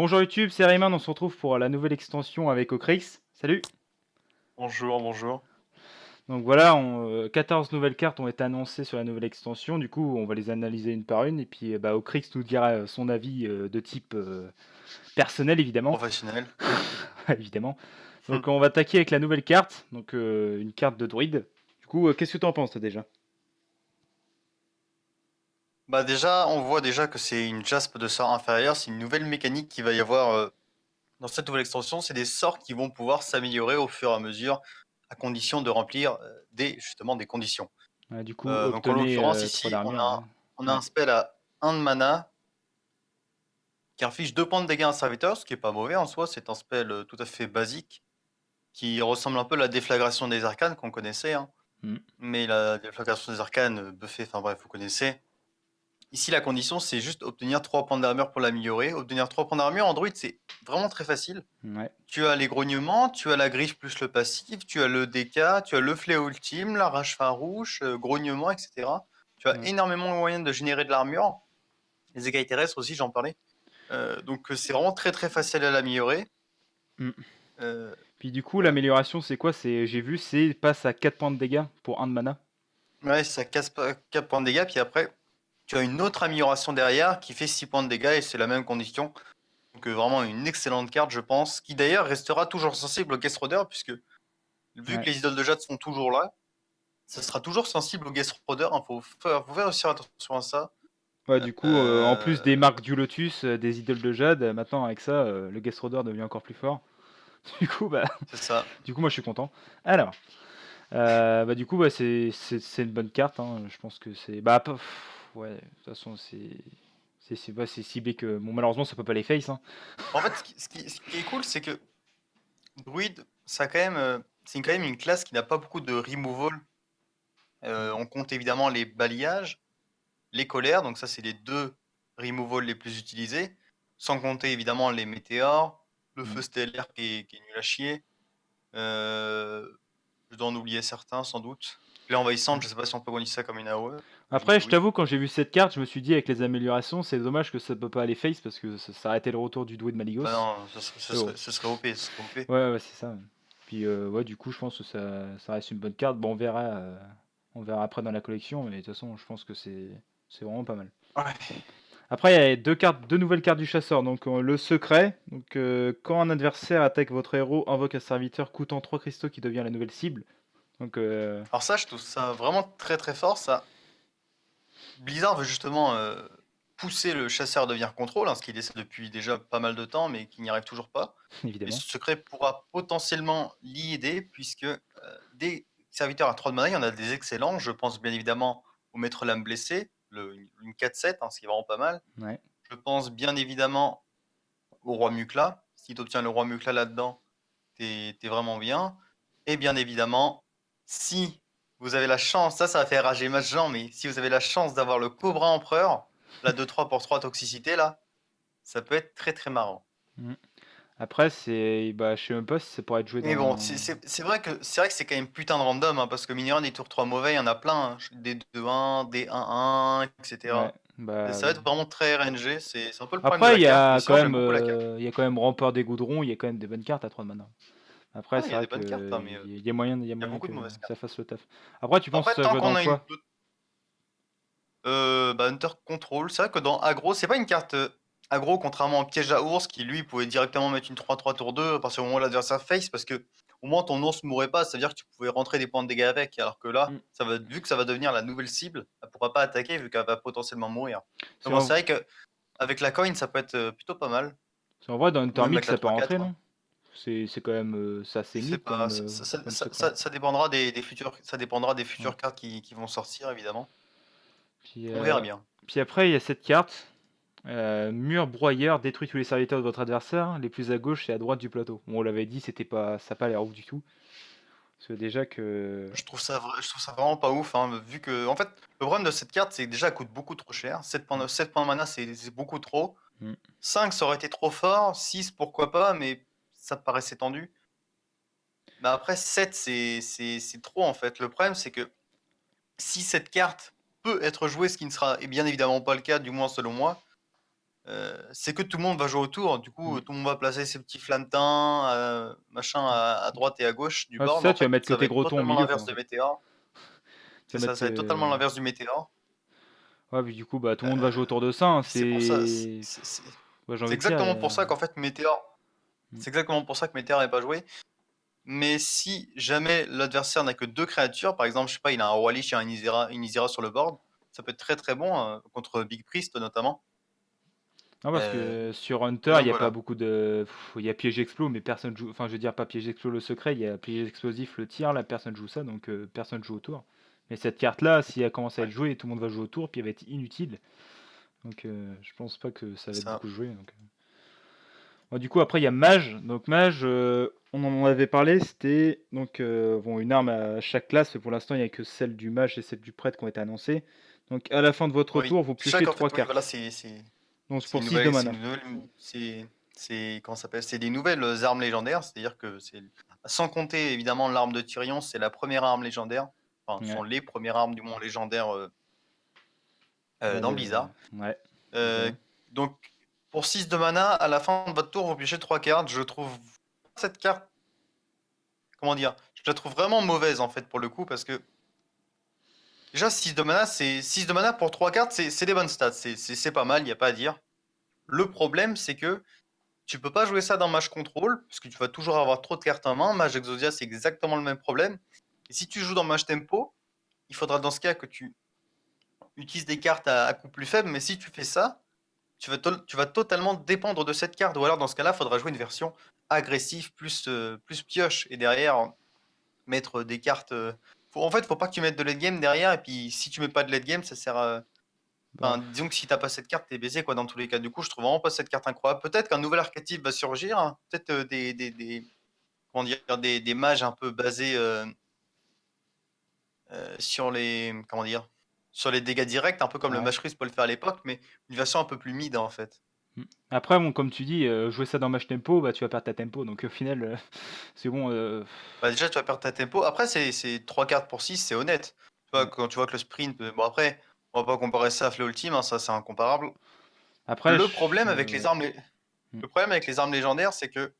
Bonjour YouTube, c'est Rayman, on se retrouve pour la nouvelle extension avec Ocrix. Salut! Bonjour, bonjour. Donc voilà, 14 nouvelles cartes ont été annoncées sur la nouvelle extension, du coup on va les analyser une par une, et puis Ocrix nous dira son avis de type personnel évidemment. Professionnel. Évidemment. Hmm. Donc on va attaquer avec la nouvelle carte, donc une carte de druide. Du coup, qu'est-ce que tu en penses toi, déjà? Bah déjà, on voit déjà que c'est une jaspe de sort inférieur, c'est une nouvelle mécanique qui va y avoir dans cette nouvelle extension, c'est des sorts qui vont pouvoir s'améliorer au fur et à mesure, à condition de remplir justement des conditions. Ouais, du coup, Donc en obtenez l'occurrence 3 ici, d'armure, ouais. on a Ouais. un spell à 1 de mana qui inflige 2 points de dégâts à un serviteur, ce qui est pas mauvais en soi, c'est un spell tout à fait basique, qui ressemble un peu à la déflagration des arcanes qu'on connaissait, hein. Mm. Mais la déflagration des arcanes, buffée, enfin bref, vous connaissez. Ici, la condition, c'est juste obtenir 3 points d'armure pour l'améliorer. Obtenir 3 points d'armure en druide, c'est vraiment très facile. Ouais. Tu as les grognements, tu as la griffe plus le passif, tu as le DK, tu as le fléau ultime, la rage farouche, grognement, etc. Tu as Ouais. énormément de moyens de générer de l'armure. Les écailles terrestres aussi, j'en parlais. Donc c'est vraiment très très facile à l'améliorer. Mm. Euh, Puis du coup, voilà. l'amélioration, c'est quoi? J'ai vu, c'est passe à 4 points de dégâts pour 1 de mana. Ouais, ça casse pas 4 points de dégâts, puis après, tu as une autre amélioration derrière qui fait 6 points de dégâts et c'est la même condition. Donc vraiment une excellente carte, je pense, qui d'ailleurs restera toujours sensible au Guest Roder, puisque vu que Ouais. les idoles de Jade sont toujours là, ça sera toujours sensible au Guest Roder. Faut faire aussi attention à ça. Ouais, du coup, en plus des marques du Lotus, des idoles de jade, maintenant avec ça, le Guest Roder devient encore plus fort. Du coup, C'est ça. du coup, moi, je suis content. Alors, du coup, c'est une bonne carte, hein. Je pense que c'est ouais, de toute façon, c'est ciblé que bon, malheureusement, ça peut pas les face, hein. En fait, ce qui est cool, c'est que Druid, ça a quand même, c'est quand même une classe qui n'a pas beaucoup de removal. On compte évidemment les balayages, les colères, donc ça c'est les deux removals les plus utilisés, sans compter évidemment les météores, le Mmh. feu stellaire qui est nul à chier. Je dois en oublier certains sans doute. L'envahissante, Mmh. je sais pas si on peut quantifier ça comme une AOE. J'imagine Après, que je oui. t'avoue, quand j'ai vu cette carte, je me suis dit avec les améliorations, c'est dommage que ça peut pas aller face parce que ça arrêtait le retour du doué de Bah Maligos. non, Mais bon. ce serait OP, ce serait OP. Ouais, ouais, c'est ça. Puis, ouais, du coup, je pense que ça reste une bonne carte. Bon, on verra après dans la collection, mais de toute façon, je pense que c'est vraiment pas mal. Ouais. Après, il y a 2 nouvelles cartes du chasseur. Donc, le secret. Donc, quand un adversaire attaque votre héros, invoque un serviteur coûtant 3 cristaux qui devient la nouvelle cible. Donc, Alors ça, je trouve ça vraiment très très fort. Ça, Blizzard veut justement pousser le chasseur à devenir contrôle, hein, ce qu'il essaie depuis déjà pas mal de temps, mais qui n'y arrive toujours pas. Et évidemment. ce secret pourra potentiellement l'y aider, puisque des serviteurs à 3 de mana, il y en a des excellents. Je pense bien évidemment au Maître Lame Blessé, une 4-7, hein, ce qui est vraiment pas mal. Ouais. Je pense bien évidemment au Roi Mukla. Si tu obtiens le Roi Mukla là-dedans, t'es vraiment bien. Et bien évidemment, si vous avez la chance, ça va faire rager ma gens, mais si vous avez la chance d'avoir le Cobra Empereur, la 2-3 pour 3 toxicité, là, ça peut être très très marrant. Mm. Après, je sais même pas si ça pourrait être joué Mais bon, dans. c'est vrai que c'est quand même putain de random, hein, parce que mine de rien, des tours 3 mauvais, il y en a plein, hein. Des 2-1, des 1-1, Ouais, etc. Et bah. ça va être vraiment très RNG, c'est un peu le problème de Après, la carte, mais sinon j'aime beaucoup la carte. il y a quand même Rampeur des Goudrons, il y a quand même des bonnes cartes à 3 de mana. Après, Ah, il c'est y a vrai des bonnes cartes, hein, mais qu'il y a il y a moyen beaucoup de que mauvaises ça cartes. fasse le taf. Après, tu penses que Après, ça tant joue qu'on dans a une quoi? Hunter Control, c'est vrai que dans aggro, c'est pas une carte aggro, contrairement au piège à ours qui lui pouvait directement mettre une 3-3 tour 2 à partir du moment où l'adversaire face, parce que au moins ton ours mourrait pas, c'est-à-dire que tu pouvais rentrer des points de dégâts avec, alors que là, Mm. vu que ça va devenir la nouvelle cible, elle pourra pas attaquer vu qu'elle va potentiellement mourir. Mais C'est bon, en... c'est vrai que avec la coin, ça peut être plutôt pas mal, c'est en vrai, dans ou même Intermix, avec la ça peut rentrer, 3-4, hein. non? C'est quand même c'est assez Je sais mid pas, comme secret. ça dépendra ça dépendra des Ouais. futures cartes qui vont sortir, évidemment. Puis, On verra bien. puis après, il y a cette carte. Mur broyeur détruit tous les serviteurs de votre adversaire, les plus à gauche et à droite du plateau. Bon, on l'avait dit, c'était pas, ça a pas l'air ouf du tout. Parce que déjà que. Je trouve ça vraiment pas ouf, hein, vu que, en fait, le problème de cette carte, c'est que déjà, elle coûte beaucoup trop cher. 7 points de mana, c'est beaucoup trop. Mm. 5, ça aurait été trop fort. 6, pourquoi pas, mais ça me paraissait tendu. Mais après, 7, c'est trop, en fait. Le problème, c'est que si cette carte peut être jouée, ce qui ne sera bien évidemment pas le cas, du moins selon moi, c'est que tout le monde va jouer autour. Du coup, Mm. tout le monde va placer ses petits flammes-teint, machin à droite et à gauche du Ouais, c'est board. ça, En tu vas fait, mettre que ça va tes être gros tons au totalement milieu, quoi, l'inverse en de fait. Météor. Tu C'est vas ça, mettre ça va être totalement l'inverse du Météor. ouais, puis du coup, bah, tout le monde va jouer autour de ça, hein. Puis c'est pour ça, Ouais, j'ai c'est envie de dire, exactement pour ça qu'en fait Météor, Mm. c'est exactement pour ça que Météor n'est pas joué. Mais si jamais l'adversaire n'a que 2 créatures, par exemple, je sais pas, il a un Roi Lich et un Inizira sur le board, ça peut être très très bon contre Big Priest notamment. Non, parce Euh, que sur et Hunter, il donc n'y a pas voilà. beaucoup de. Il y a piège explo, mais personne joue. Enfin, je veux dire, pas piège explo le secret, il y a piège explosif le tir, là, personne joue ça, donc personne joue autour. Mais cette carte-là, si elle commence à Ouais, être jouée, tout le monde va jouer autour, puis elle va être inutile. Donc je pense pas que ça va c'est être ça. beaucoup joué. Donc. Bon, du coup, après, il y a Mage. Donc, Mage, on en avait parlé, c'était donc bon, une arme à chaque classe. Pour l'instant, il n'y a que celle du Mage et celle du Prêtre qui ont été annoncées. Donc, à la fin de votre Oui. tour, vous piochez Chaque, en 3 fait, oui, voilà, cartes. Donc, c'est c'est pour 6 de mana. comment ça s'appelle? C'est des nouvelles armes légendaires, c'est-à-dire que c'est, sans compter évidemment l'arme de Tyrion, c'est la première arme légendaire. Enfin, ce Ouais. sont les premières armes du moins légendaires dans Blizzard. Ouais, Euh, évidemment. donc, pour 6 de mana, à la fin de votre tour, vous piochez 3 cartes. Je trouve cette carte, comment dire, je la trouve vraiment mauvaise en fait pour le coup, parce que déjà 6 de mana, c'est 6 de mana pour 3 cartes, c'est des bonnes stats, c'est pas mal, il n'y a pas à dire. Le problème, c'est que tu peux pas jouer ça dans Mage Control, parce que tu vas toujours avoir trop de cartes en main. Mage Exodia, c'est exactement le même problème. Et si tu joues dans Mage Tempo, il faudra dans ce cas que tu utilises des cartes à coût plus faible, mais si tu fais ça, tu vas totalement dépendre de cette carte. Ou alors, dans ce cas-là, il faudra jouer une version agressive, plus pioche, et derrière, mettre des cartes. En fait, faut pas que tu mettes de late game derrière, et puis si tu mets pas de late game, ça sert à. Bah, Enfin, disons que si t'as pas cette carte, t'es baisé quoi dans tous les cas. Du coup, je trouve vraiment pas cette carte incroyable. Peut-être qu'un nouvel archétype va surgir, hein. Peut-être comment dire, des mages un peu basés sur les comment dire, sur les dégâts directs, un peu comme le ouais. mage russe peut le faire à l'époque, mais une version un peu plus mid en fait. Mm. Après, bon, comme tu dis, jouer ça dans match tempo, bah, tu vas perdre ta tempo. Donc au final, c'est bon. Bah déjà, tu vas perdre ta tempo. Après, c'est 3 cartes pour 6, c'est honnête. Tu vois, Ouais. quand tu vois que le sprint. Bon, après, on va pas comparer ça à Flé Ultime, hein, ça c'est incomparable. Après, Le problème avec les ouais. armes, Mm. le problème avec les armes légendaires, c'est que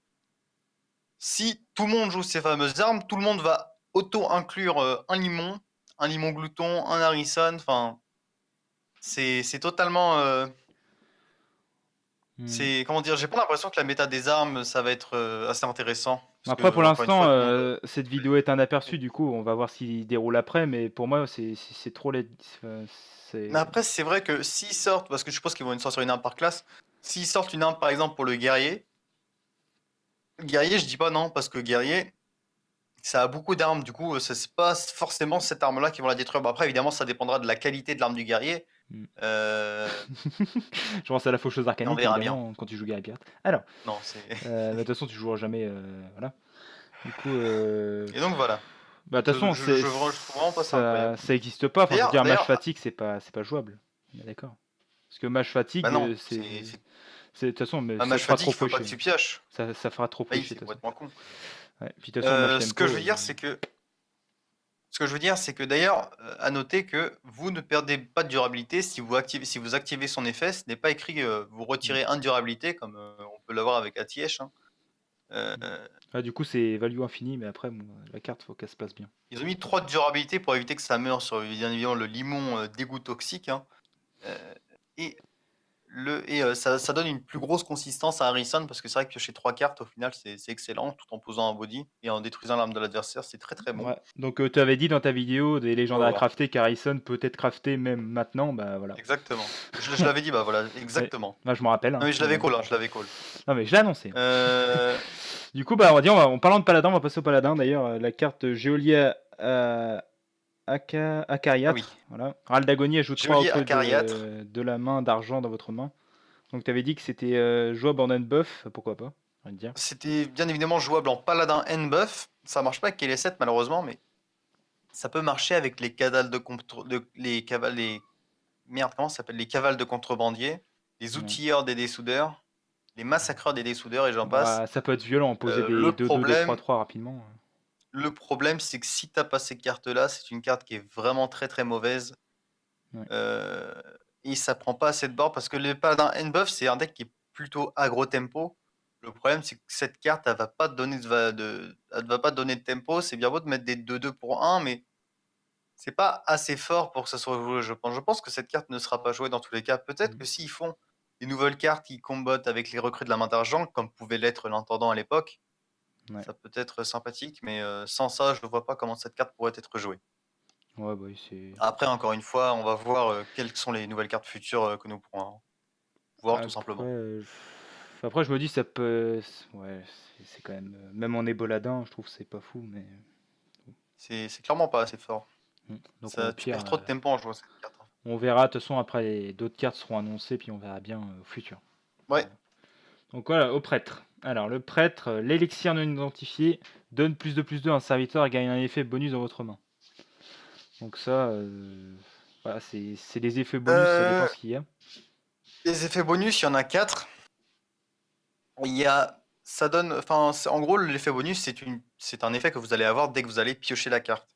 si tout le monde joue ces fameuses armes, tout le monde va auto-inclure un limon glouton, un Harrison. Enfin, c'est totalement. Mm. C'est comment dire, j'ai pas l'impression que la méta des armes, ça va être assez intéressant. Parce Après, que, pour encore une l'instant, fois, tout le monde. cette vidéo est un aperçu. Du coup, on va voir s'il déroule après. Mais pour moi, c'est trop laid. Enfin, Mais c'est. après, c'est vrai que s'ils sortent, parce que je suppose qu'ils vont sortir une arme par classe, s'ils sortent une arme par exemple pour le guerrier, je dis pas non, parce que guerrier, ça a beaucoup d'armes, du coup, c'est pas forcément cette arme-là qui vont la détruire. Bon, après, évidemment, ça dépendra de la qualité de l'arme du guerrier. Mm. Euh, Je pense à la faucheuse et on arcanique, verra bien. évidemment, quand tu joues Guerrier Pirate. Alors, Non, c'est. mais de toute façon, tu joueras jamais. Voilà. Du coup, Et donc voilà. bah, de toute façon, Je trouve vraiment pas ça incroyable. ça existe pas. Enfin, je veux dire, match D'ailleurs, fatigue, c'est pas jouable. On est d'accord. Parce que match fatigue, bah non, de toute façon, mais un ça te match fera fatigue, trop il faut pas que faucher. tu pioches. Ça fera trop Bah oui, faucher, c'est de toute façon. complètement con. Ouais. Puis de toute façon, match Ce que tempo. je veux dire, c'est que Ce que je veux dire, c'est que d'ailleurs, à noter que vous ne perdez pas de durabilité si vous activez son effet. Ce n'est pas écrit vous Mm. retirez 1 de durabilité, comme on peut l'avoir avec Atièche, hein. Mm. Ah, du coup, c'est value infini, mais après, bon, la carte, faut qu'elle se passe bien. Ils ont mis 3 de durabilité pour éviter que ça meure sur bien évidemment le limon dégoût toxique, hein. Et ça donne une plus grosse consistance à Harrison parce que c'est vrai que piocher 3 cartes, au final, c'est excellent, tout en posant un body et en détruisant l'arme de l'adversaire, c'est très très bon. Ouais. Donc, tu avais dit dans ta vidéo des légendaires à Voilà, crafter qu'Harrison peut être crafté même maintenant, bah voilà. exactement. Je l'avais dit, bah voilà, Ouais. exactement. Moi, je me rappelle, Non hein, mais je mais l'avais bon. call, hein, je l'avais call. Non, mais je l'ai annoncé. Euh, Du coup, bah, on va dire, en parlant de paladin, on va passer au paladin. D'ailleurs, la carte Géolier Ah oui, Acariâtre, voilà. Râle d'agonie ajoute 3 Geolier autres Acariâtre. de la main d'argent dans votre main. Donc, tu avais dit que c'était jouable en unbuff, pourquoi pas, j'ai envie de dire. C'était bien évidemment jouable en paladin N-buff. Ça marche pas avec les 7 malheureusement, mais ça peut marcher avec les cavales merde, comment ça s'appelle? Les cavales de contrebandiers, les Ouais. outilleurs des dessoudeurs, les massacreurs des dessoudeurs et j'en passe. Bah, ça peut être violent, poser des Le 2-2, des problème, 3-3 rapidement. le problème, c'est que si t'as pas ces cartes-là, c'est une carte qui est vraiment très très mauvaise. Ouais. Euh, et ça prend pas assez de board parce que le paladin N-buff, c'est un deck qui est plutôt aggro tempo. Le problème, c'est que cette carte, elle va pas te donner elle va pas te donner de tempo. C'est bien beau de mettre des 2-2 pour 1, mais c'est pas assez fort pour que ça soit joué, je pense. Je pense que cette carte ne sera pas jouée dans tous les cas. Peut-être Mm. que s'ils font des nouvelles cartes qui combattent avec les recrues de la main d'argent, comme pouvait l'être l'intendant à l'époque, Ouais. ça peut être sympathique, mais sans ça, je ne vois pas comment cette carte pourrait être jouée. Ouais, bah oui, c'est. Après, encore une fois, on va voir quelles sont les nouvelles cartes futures que nous pourrons voir, tout Après, simplement. après, je me dis, ça peut. Ouais, c'est quand même. Même en éboladin, je trouve que c'est pas fou, mais. C'est clairement pas assez fort. Donc au Ça, tu pire, perds trop de tempo en jouant cette carte, hein. on verra. De toute façon, après, d'autres cartes seront annoncées, puis on verra bien au futur. Ouais. Donc voilà, au prêtre. Alors, le prêtre, l'élixir non identifié donne +2/+2 à un serviteur et gagne un effet bonus dans votre main. Donc ça, voilà, c'est des effets bonus, ça dépend Euh, ce qu'il y a. les effets bonus, il y en a 4. Il y a, ça donne, enfin, en gros, l'effet bonus, c'est un effet que vous allez avoir dès que vous allez piocher la carte.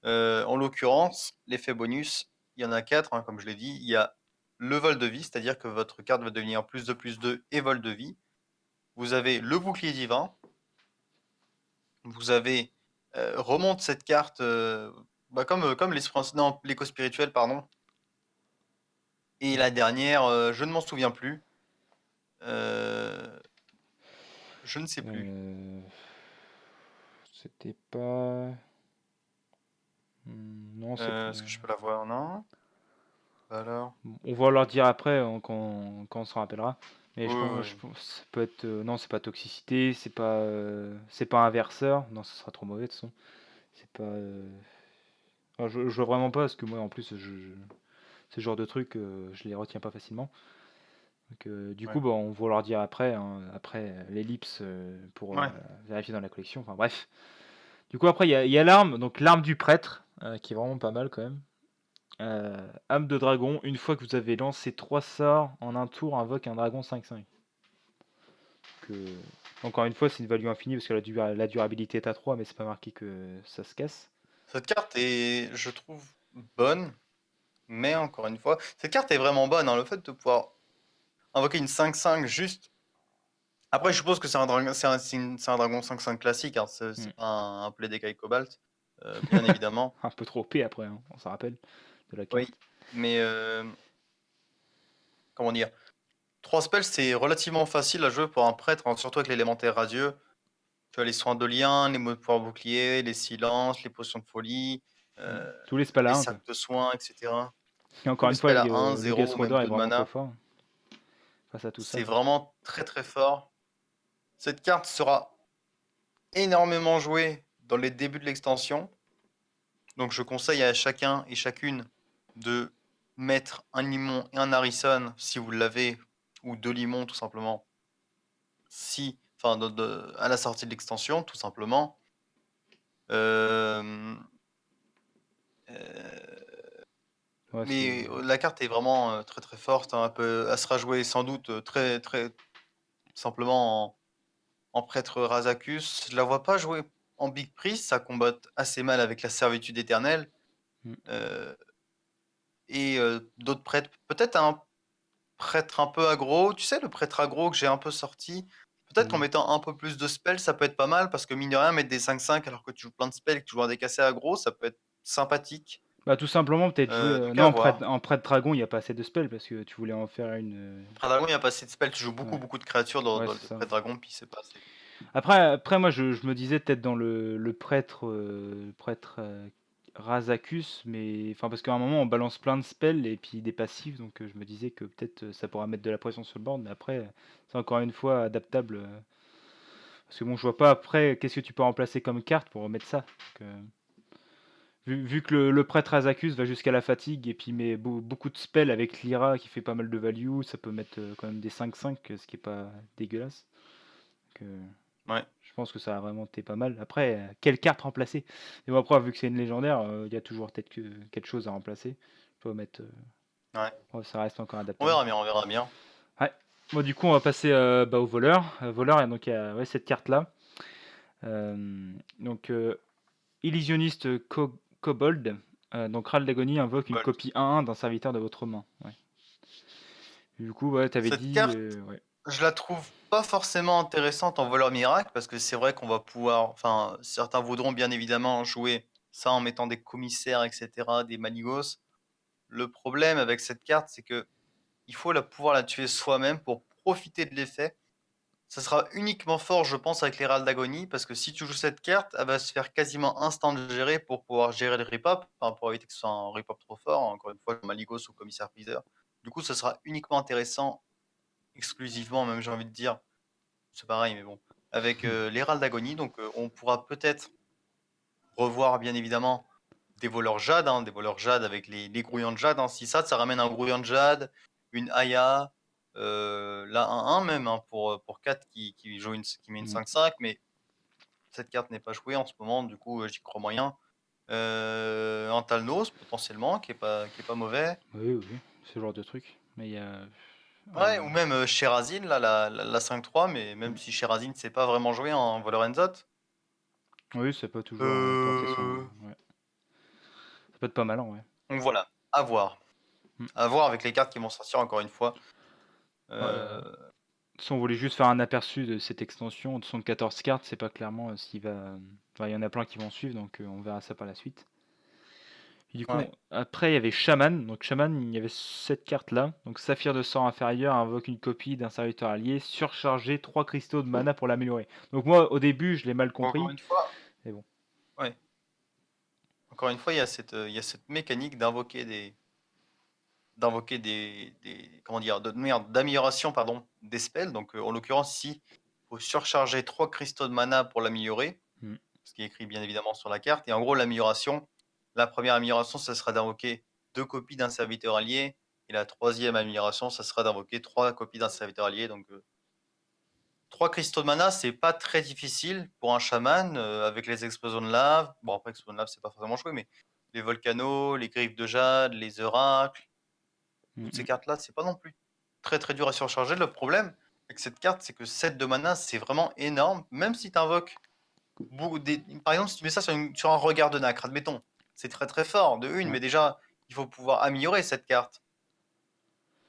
En l'occurrence, l'effet bonus, il y en a 4, hein, comme je l'ai dit. Il y a le vol de vie, c'est-à-dire que votre carte va devenir +2/+2 et vol de vie. Vous avez le bouclier divin. Vous avez remonte cette carte, bah, comme non, l'écho spirituel, pardon. Et la dernière, je ne m'en souviens plus. Je ne sais plus. Euh, C'était pas. Non, c'est pas. Est-ce que je peux la voir? Non. Alors? On va leur dire après quand on se rappellera. Mais Oui, je oui. pense ça peut être. Non, c'est pas toxicité, c'est pas inverseur. Non, ce sera trop mauvais de toute façon. C'est pas. Je vois vraiment pas parce que moi en plus, ce genre de trucs, je les retiens pas facilement. Donc, du coup, Ouais. bah, on va leur dire après, hein, après l'ellipse pour Ouais. vérifier dans la collection. Enfin bref. Du coup, après, il y a l'arme, donc l'arme du prêtre, qui est vraiment pas mal quand même. Âme de dragon, une fois que vous avez lancé 3 sorts en un tour, invoque un dragon 5/5. Encore une fois, c'est une value infinie parce que la durabilité est à 3, mais c'est pas marqué que ça se casse. Cette carte est, je trouve, bonne, mais encore une fois, cette carte est vraiment bonne, hein. Le fait de pouvoir invoquer une 5/5 juste. Après, je suppose que c'est un dragon, c'est un dragon 5/5 classique, hein. C'est pas un play d'écaille cobalt, bien évidemment. Un peu trop OP après, hein, on s'en rappelle de la Oui, carte. mais comment dire? 3 spells, c'est relativement facile à jouer pour un prêtre, hein, surtout avec l'élémentaire radieux. Tu as les soins de lien, les mots de pouvoir bouclier, les silences, les potions de folie, Tous les spells les à 1, quoi. sacs de soins, etc. Et Tous encore les une fois, spells à 1, le 0 Gas ou même Rodder est 2 de vraiment trop mana. fort face à tout ça. C'est vraiment très très fort. Cette carte sera énormément jouée dans les débuts de l'extension. Donc je conseille à chacun et chacune de mettre un limon et un harrison si vous l'avez, ou 2 limons tout simplement, enfin à la sortie de l'extension, tout simplement. Euh, Ouais, mais la carte est vraiment très très forte, hein. Elle sera jouée sans doute très très simplement en prêtre Razacus. Je la vois pas jouer en Big Priest, ça combat assez mal avec la servitude éternelle. Mm. Euh, et d'autres prêtres, peut-être un prêtre un peu aggro, tu sais, le prêtre aggro que j'ai un peu sorti. Peut-être qu'en Mm. mettant un peu plus de spells, ça peut être pas mal, parce que mine de rien, mettre des 5/5 alors que tu joues plein de spells et que tu joues un deck assez aggro, ça peut être sympathique. Bah, tout simplement, peut-être jouer. Donc Non, à voir. en prêtre dragon, il n'y a pas assez de spells parce que tu voulais en faire une. Prêtre dragon, il n'y a pas assez de spells, tu joues beaucoup Ouais, beaucoup de créatures ouais, dans le c'est ça. prêtre dragon, puis c'est pas assez. Après moi, je me disais peut-être dans le prêtre, Razacus, mais enfin, parce qu'à un moment, on balance plein de spells et puis des passifs, donc je me disais que peut-être ça pourra mettre de la pression sur le board, mais après, c'est encore une fois adaptable. Parce que bon, je vois pas après, qu'est-ce que tu peux remplacer comme carte pour remettre ça. Donc, vu que le prêtre Azacus va jusqu'à la fatigue et puis met beaucoup de spells avec Lyra qui fait pas mal de value, ça peut mettre quand même des 5/5, ce qui est pas dégueulasse. Donc, Ouais. je pense que ça a vraiment été pas mal. Après, quelle carte remplacer? Et bon, après, vu que c'est une légendaire, il y a toujours peut-être quelque chose à remplacer. Faut mettre, Ouais. ouais, ça reste encore On adaptable. verra bien, on verra bien. Ouais. Bon, du coup, on va passer au voleur. Voleur, et donc il y a ouais, cette carte-là. Donc, Illusionniste Kobold. Donc, Ral d'Agonie invoque une Bolt. copie 1/1 d'un serviteur de votre main. Ouais. Du coup, ouais, t'avais Cette dit, carte, ouais. je la trouve pas forcément intéressante en voleur miracle parce que c'est vrai qu'on va pouvoir, enfin, certains voudront bien évidemment jouer ça en mettant des commissaires, etc., des manigos. Le problème avec cette carte, c'est que il faut pouvoir la tuer soi-même pour profiter de l'effet. Ça sera uniquement fort, je pense, avec les râles d'agonie, parce que si tu joues cette carte, elle va se faire quasiment instant gérer pour pouvoir gérer le rip-up, enfin, pour éviter que ce soit un rip-up trop fort, encore une fois, Maligos ou commissaire priseur. Du coup, ce sera uniquement intéressant, exclusivement, même j'ai envie de dire, c'est pareil, mais bon, avec les râles d'agonie. Donc, on pourra peut-être revoir, bien évidemment, des voleurs jade, hein, des voleurs jade avec les grouillants de jade. Hein. Si ça ramène un grouillant de jade, une Aya, la 1-1 même, hein, pour 4 qui met une Mm. 5-5, mais cette carte n'est pas jouée en ce moment, du coup, j'y crois moyen. Un Talnos, potentiellement, qui est pas mauvais. Oui, oui, ce genre de truc. Mais il y a. Ouais, ou même Sherazine, là, la 5-3, mais même Mm. si Sherazine sait pas vraiment jouer en voleur Enzot. Oui, ça peut toujours tenter son. Euh... Ouais. Ça peut être pas mal, ouais. Donc voilà, à voir. Mm. À voir avec les cartes qui vont sortir encore une fois. Ouais. Euh, Si on voulait juste faire un aperçu de cette extension de 14 cartes, c'est pas clairement ce qui va. Enfin, il y en a plein qui vont suivre, donc on verra ça par la suite. Et du coup, ouais. après, il y avait Shaman. Donc, Shaman, il y avait cette carte-là. Donc, Saphir de sort inférieur invoque une copie d'un serviteur allié, surchargé 3 cristaux de mana pour l'améliorer. Donc, moi, au début, je l'ai mal Encore compris. une fois, Mais bon. ouais. Encore une fois, il y a cette mécanique comment dire, d'amélioration, pardon, des spells. Donc, en l'occurrence, ici, il faut surcharger 3 cristaux de mana pour l'améliorer, Mm. ce qui est écrit bien évidemment sur la carte. Et en gros, la première amélioration, ce sera d'invoquer 2 copies d'un serviteur allié. Et la troisième amélioration, ça sera d'invoquer 3 copies d'un serviteur allié. Donc, 3 cristaux de mana, c'est pas très difficile pour un chaman avec les explosions de lave. Bon, après, explosions de lave, c'est pas forcément joué, mais les volcanos, les griffes de jade, les oracles, Mm, toutes ces mm. cartes-là, c'est pas non plus très très dur à surcharger. Le problème avec cette carte, c'est que 7 de mana, c'est vraiment énorme. Même si tu invoques par exemple, si tu mets ça sur un regard de nacre, admettons, c'est très très fort, de une, Ouais. mais déjà, il faut pouvoir améliorer cette carte.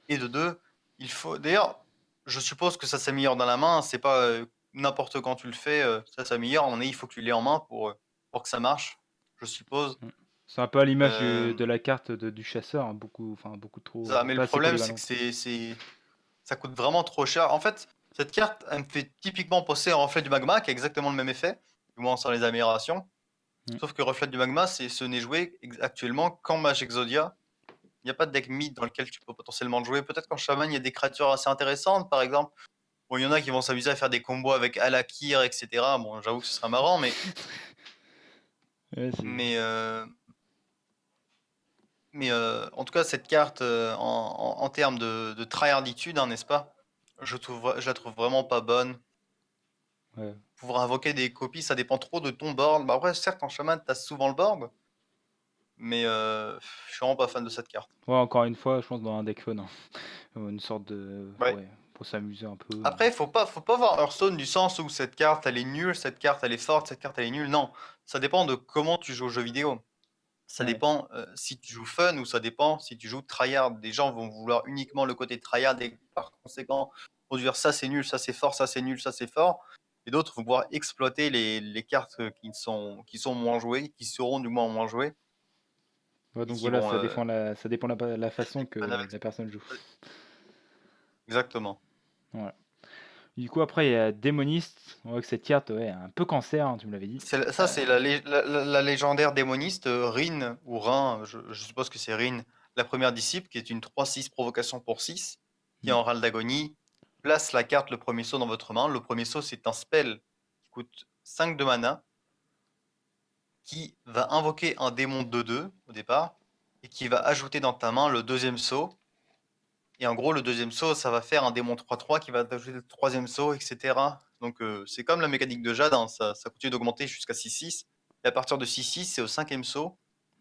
Et de deux, il faut. D'ailleurs, je suppose que ça s'améliore dans la main, c'est pas n'importe quand tu le fais, ça s'améliore. Il faut que tu l'aies en main pour que ça marche, je suppose. Mm. C'est un peu à l'image Euh, de la carte du chasseur, hein, beaucoup, enfin, beaucoup trop. Ça, mais le Pas assez problème, c'est que polyvalente. ça coûte vraiment trop cher. En fait, cette carte, elle me fait typiquement penser à Reflet du Magma, qui a exactement le même effet, du moins sans les améliorations. Mm. Sauf que Reflet du Magma, ce n'est joué actuellement qu'en Mage Exodia. Il n'y a pas de deck mid dans lequel tu peux potentiellement jouer. Peut-être qu'en Shaman, il y a des créatures assez intéressantes, par exemple. Bon, il y en a qui vont s'amuser à faire des combos avec Alakir, etc. Bon, j'avoue que ce sera marrant, mais, Ouais, mais, euh, mais en tout cas, cette carte, en termes de tryharditude, hein, n'est-ce pas? Je la trouve vraiment pas bonne. ouais. Pouvoir invoquer des copies, ça dépend trop de ton board. Bah, après, certes, en Shaman, t'as souvent le board, mais je suis vraiment pas fan de cette carte. Ouais, encore une fois, je pense dans un deck fun, hein. Une sorte de. Ouais. Ouais, pour s'amuser un peu. Après, faut pas voir Hearthstone du sens où cette carte elle est nulle, cette carte elle est forte, cette carte elle est nulle. Non, ça dépend de comment tu joues aux jeux vidéo. Ça Ouais. dépend si tu joues fun ou ça dépend si tu joues tryhard. Des gens vont vouloir uniquement le côté tryhard et par conséquent vont dire ça c'est nul, ça c'est fort, ça c'est nul, ça c'est fort. Et d'autres vont pouvoir exploiter les cartes qui sont moins jouées, qui seront du moins moins jouées Ouais, et donc qui voilà, vont ça dépend la façon que fun avec la personne joue. ça. Exactement. Ouais. Du coup, après, il y a Démoniste. On voit que cette carte, ouais, un peu cancer, hein, tu me l'avais dit. Ça, c'est la légendaire démoniste Rin, ou Rin, je suppose que c'est Rin, la première disciple, qui est une 3-6 provocation pour 6, qui Mm. en râle d'agonie, place la carte le premier saut dans votre main. Le premier saut, c'est un spell qui coûte 5 de mana, qui va invoquer un démon 2-2 au départ, et qui va ajouter dans ta main le deuxième saut. Et en gros, le deuxième saut, ça va faire un démon 3-3 qui va ajouter le troisième saut, etc. Donc, c'est comme la mécanique de Jade, hein, ça continue d'augmenter jusqu'à 6-6. Et à partir de 6-6, c'est au cinquième saut.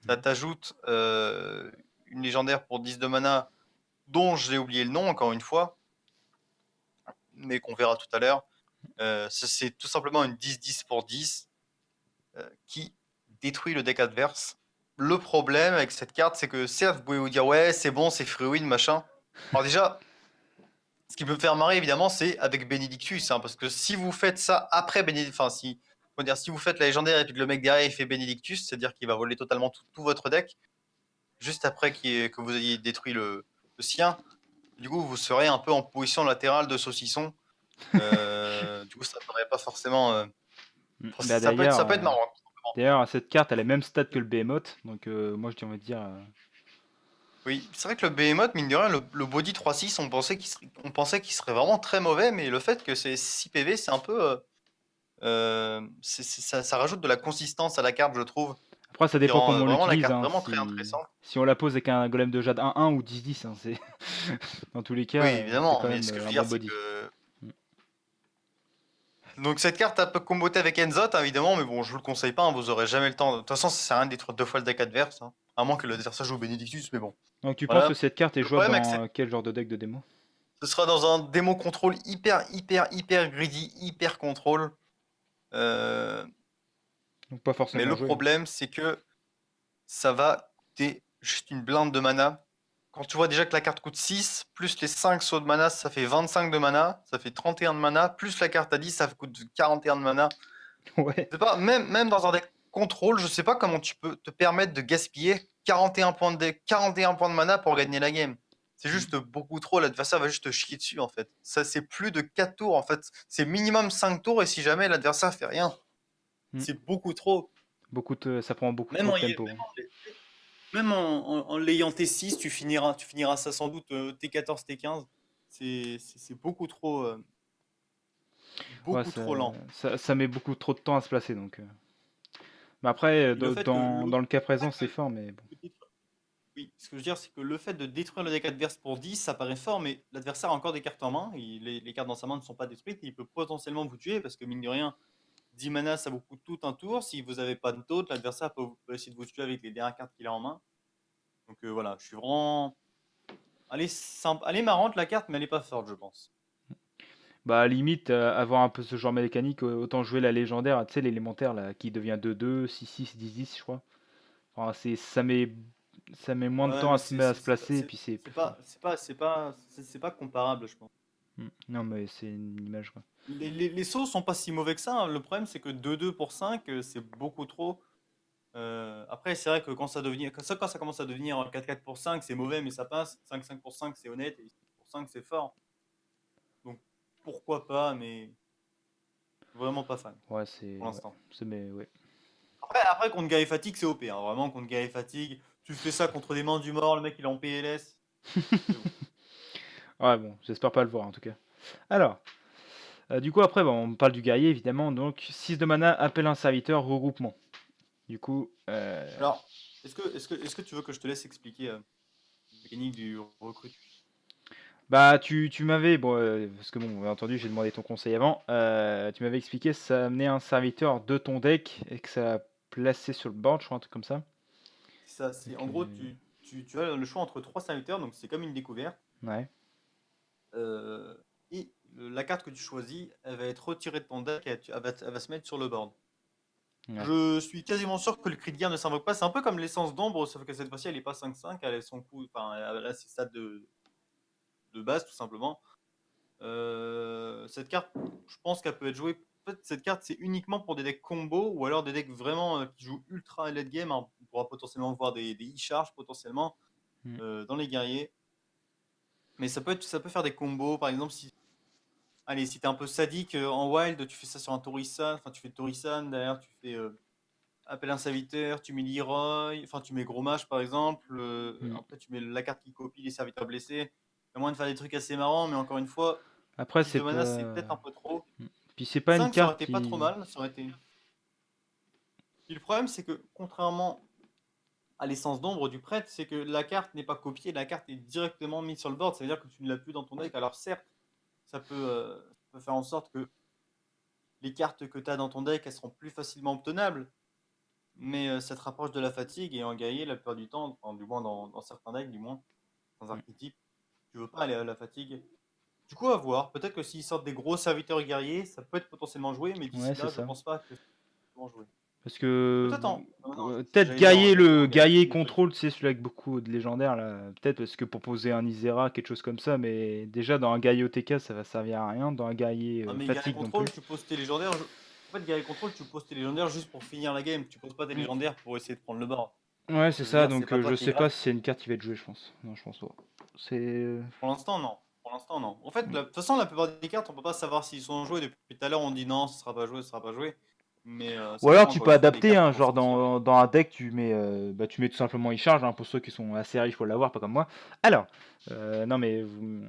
Ça Mm. t'ajoute une légendaire pour 10 de mana, dont j'ai oublié le nom, encore une fois, mais qu'on verra tout à l'heure. C'est tout simplement une 10-10 pour 10 qui détruit le deck adverse. Le problème avec cette carte, c'est que certes, vous pouvez vous dire, ouais, c'est bon, c'est free win, machin. Alors déjà, Ce qui peut me faire marrer, évidemment, c'est avec Benedictus, hein, parce que si vous faites ça après Benedictus, enfin, si vous faites la légendaire et puis que le mec derrière il fait Benedictus, c'est-à-dire qu'il va voler totalement tout votre deck, juste après que vous ayez détruit le sien, du coup, vous serez un peu en position latérale de saucisson. Du coup, ça paraît pas forcément. Bah, Ça peut être marrant. d'ailleurs, cette carte, elle a les mêmes stats que le Behemoth, donc moi, je envie de dire... Oui, c'est vrai que le Behemoth, mine de rien, le body 3-6, on pensait qu'il serait vraiment très mauvais, mais le fait que c'est 6 PV, c'est un peu. Ça rajoute de la consistance à la carte, je trouve, Après, ça qui dépend rend comment on vraiment la l'utilise, carte hein. vraiment très intéressante. Si on la pose avec un golem de jade 1-1 ou 10-10, hein, c'est... Dans tous les Oui, cas, c'est évidemment, quand mais même ce que je veux un dire, bon c'est body. que. Mm. Donc cette carte, elle peut comboter avec Enzot, évidemment, mais bon, je vous le conseille pas, hein, vous aurez jamais le temps. De toute façon, ça sert à rien de détruire 2 fois le deck adverse, hein, à moins que l'adversaire joue Benedictus, mais bon. Donc tu penses que Voilà. cette carte est Le jouable problème avec dans quel genre de deck de démo? ce sera dans un démo contrôle hyper greedy, hyper contrôle. Euh, Donc pas mais forcément le joué. problème, c'est que ça va coûter juste une blinde de mana. Quand tu vois déjà que la carte coûte 6, plus les 5 sauts de mana, ça fait 25 de mana, ça fait 31 de mana, plus la carte à 10, ça coûte 41 de mana. Ouais. Je sais pas, même dans un deck contrôle, je sais pas comment tu peux te permettre de gaspiller 41 points de mana pour gagner la game. C'est juste beaucoup trop, l'adversaire va juste te chier dessus en fait. Ça, c'est plus de 4 tours en fait. C'est minimum 5 tours et si jamais l'adversaire fait rien, Mm. c'est beaucoup trop. Ça prend beaucoup Même trop en, de tempo. même en l'ayant T6, tu finiras ça sans doute T14, T15. C'est Ouais, beaucoup trop lent. ça met beaucoup trop de temps à se placer, donc... Mais après, Et le fait que dans le cas le présent, fait c'est fort, mais bon. que- oui, ce que je veux dire, c'est que le fait de détruire le deck adverse pour 10, ça paraît fort, mais l'adversaire a encore des cartes en main. Les cartes dans sa main ne sont pas détruites. Et il peut potentiellement vous tuer parce que, mine de rien, 10 mana, ça vous coûte tout un tour. Si vous n'avez pas de taunt, l'adversaire peut essayer de vous tuer avec les dernières cartes qu'il a en main. Donc voilà, je suis vraiment. Elle est marrante la carte, mais elle est pas forte, je pense. Bah, à la limite, avoir un peu ce genre mécanique, autant jouer la légendaire, tu sais, l'élémentaire, là, qui devient 2-2, 6-6, 10-10, je crois. Enfin, ça met moins de Ouais, temps mais à se placer, et puis c'est plus fort. c'est pas comparable, je pense. Non, mais c'est une image, quoi. Les sauts sont pas si mauvais que ça, hein. Le problème, c'est que 2-2 pour 5, c'est beaucoup trop. Après, c'est vrai que quand ça commence à devenir 4-4 pour 5, c'est mauvais, mais ça passe. 5-5 pour 5, c'est honnête. Et 6 pour 5, c'est fort. Donc, pourquoi pas, mais vraiment pas fan Ouais, pour l'instant. mais ouais. Après, contre Guerre et Fatigue, c'est OP, hein. Vraiment, contre Guerre et Fatigue, tu fais ça contre des mains du mort, le mec il est en PLS. C'est bon. Ouais, bon, j'espère pas le voir, en tout cas. Alors, du coup, après, bon, on parle du guerrier, évidemment. Donc, 6 de mana, appelle un serviteur, regroupement. Du coup, Alors, est-ce que tu veux que je te laisse expliquer la mécanique du recrute? bah, tu m'avais, bon, parce que bon, bien entendu, j'ai demandé ton conseil avant. Tu m'avais expliqué ça amenait un serviteur de ton deck et que ça placé sur le board, je crois, un truc comme ça. Ça, en Donc, gros, tu as le choix entre 3 serviteurs, donc c'est comme une découverte. ouais. Et la carte que tu choisis, elle va être retirée de ton deck et elle va se mettre sur le board. Ouais. Je suis quasiment sûr que le cri de guerre ne s'invoque pas. C'est un peu comme l'essence d'ombre, sauf que cette fois-ci, elle n'est pas 5-5, elle a son coup, enfin, elle a ses stats de base, tout simplement. Cette carte, je pense qu'elle peut être jouée. En fait, cette carte, c'est uniquement pour des decks combo ou alors des decks vraiment qui jouent ultra late game, hein. On pourra potentiellement voir des e-charges potentiellement Mm. dans les guerriers. Mais ça peut faire des combos. Par exemple, allez, si t'es un peu sadique en wild, tu fais ça sur un Torisan. Enfin, tu fais Torisan, derrière, tu fais Appel un serviteur, tu mets Leroy. Enfin, tu mets Gros Mage, par exemple. Mm. Après, tu mets la carte qui copie les serviteurs blessés. Il y a moyen de faire des trucs assez marrants, mais encore une fois, Après, 10 c'est de mana, c'est pas. peut-être un peu trop. Mm. Puis c'est pas une 5, ça aurait carte été pas trop qui. mal. Ça aurait été. Puis le problème, c'est que contrairement à l'essence d'ombre du prêtre, c'est que la carte n'est pas copiée, la carte est directement mise sur le board. Ça veut dire que tu ne l'as plus dans ton deck. Alors certes, ça peut faire en sorte que les cartes que tu as dans ton deck, elles seront plus facilement obtenables, mais ça te rapproche de la fatigue et en guerrier, la plupart du temps, enfin, du moins dans certains decks, du moins, dans Mm. archétype, tu veux pas aller à la fatigue. Du coup, à voir. Peut-être que s'ils sortent des gros serviteurs guerriers, ça peut être potentiellement joué, mais Ouais, d'ici c'est là, je ça. pense pas que c'est potentiellement joué. Parce que Peut-être non, peut-être j'allais dire en deck, guerrier c'est contrôle, tu sais, celui avec beaucoup de légendaires là. Peut-être parce que pour poser un Isera, quelque chose comme ça, mais déjà dans un guerrier OTK, ça va servir à rien. Dans un guerrier ah, mais guerrier fatigue non plus. contrôle, tu poses tes légendaires. En fait, guerrier contrôle, tu poses tes légendaires juste pour finir la game. Tu poses pas tes Mm. légendaires pour essayer de prendre le bord. Ouais, Ce c'est que je veux ça. dire, c'est Donc pas toi je qui sais pas gratte. si c'est une carte qui va être jouée, je pense. Non, je pense pas. C'est Pour l'instant, non. Pour l'instant, non. En fait, mm. de toute façon, la plupart des cartes, on peut pas savoir s'ils sont joués. Depuis tout à l'heure, on dit non, ce sera pas joué, ce sera pas joué. Mais Ou ça alors dépend tu encore peux une fois des adapter, cartes qui hein, vont genre sortir. dans un deck tu mets tout simplement e-charge, hein, pour ceux qui sont assez riches pour l'avoir, pas comme moi. Alors, non mais vous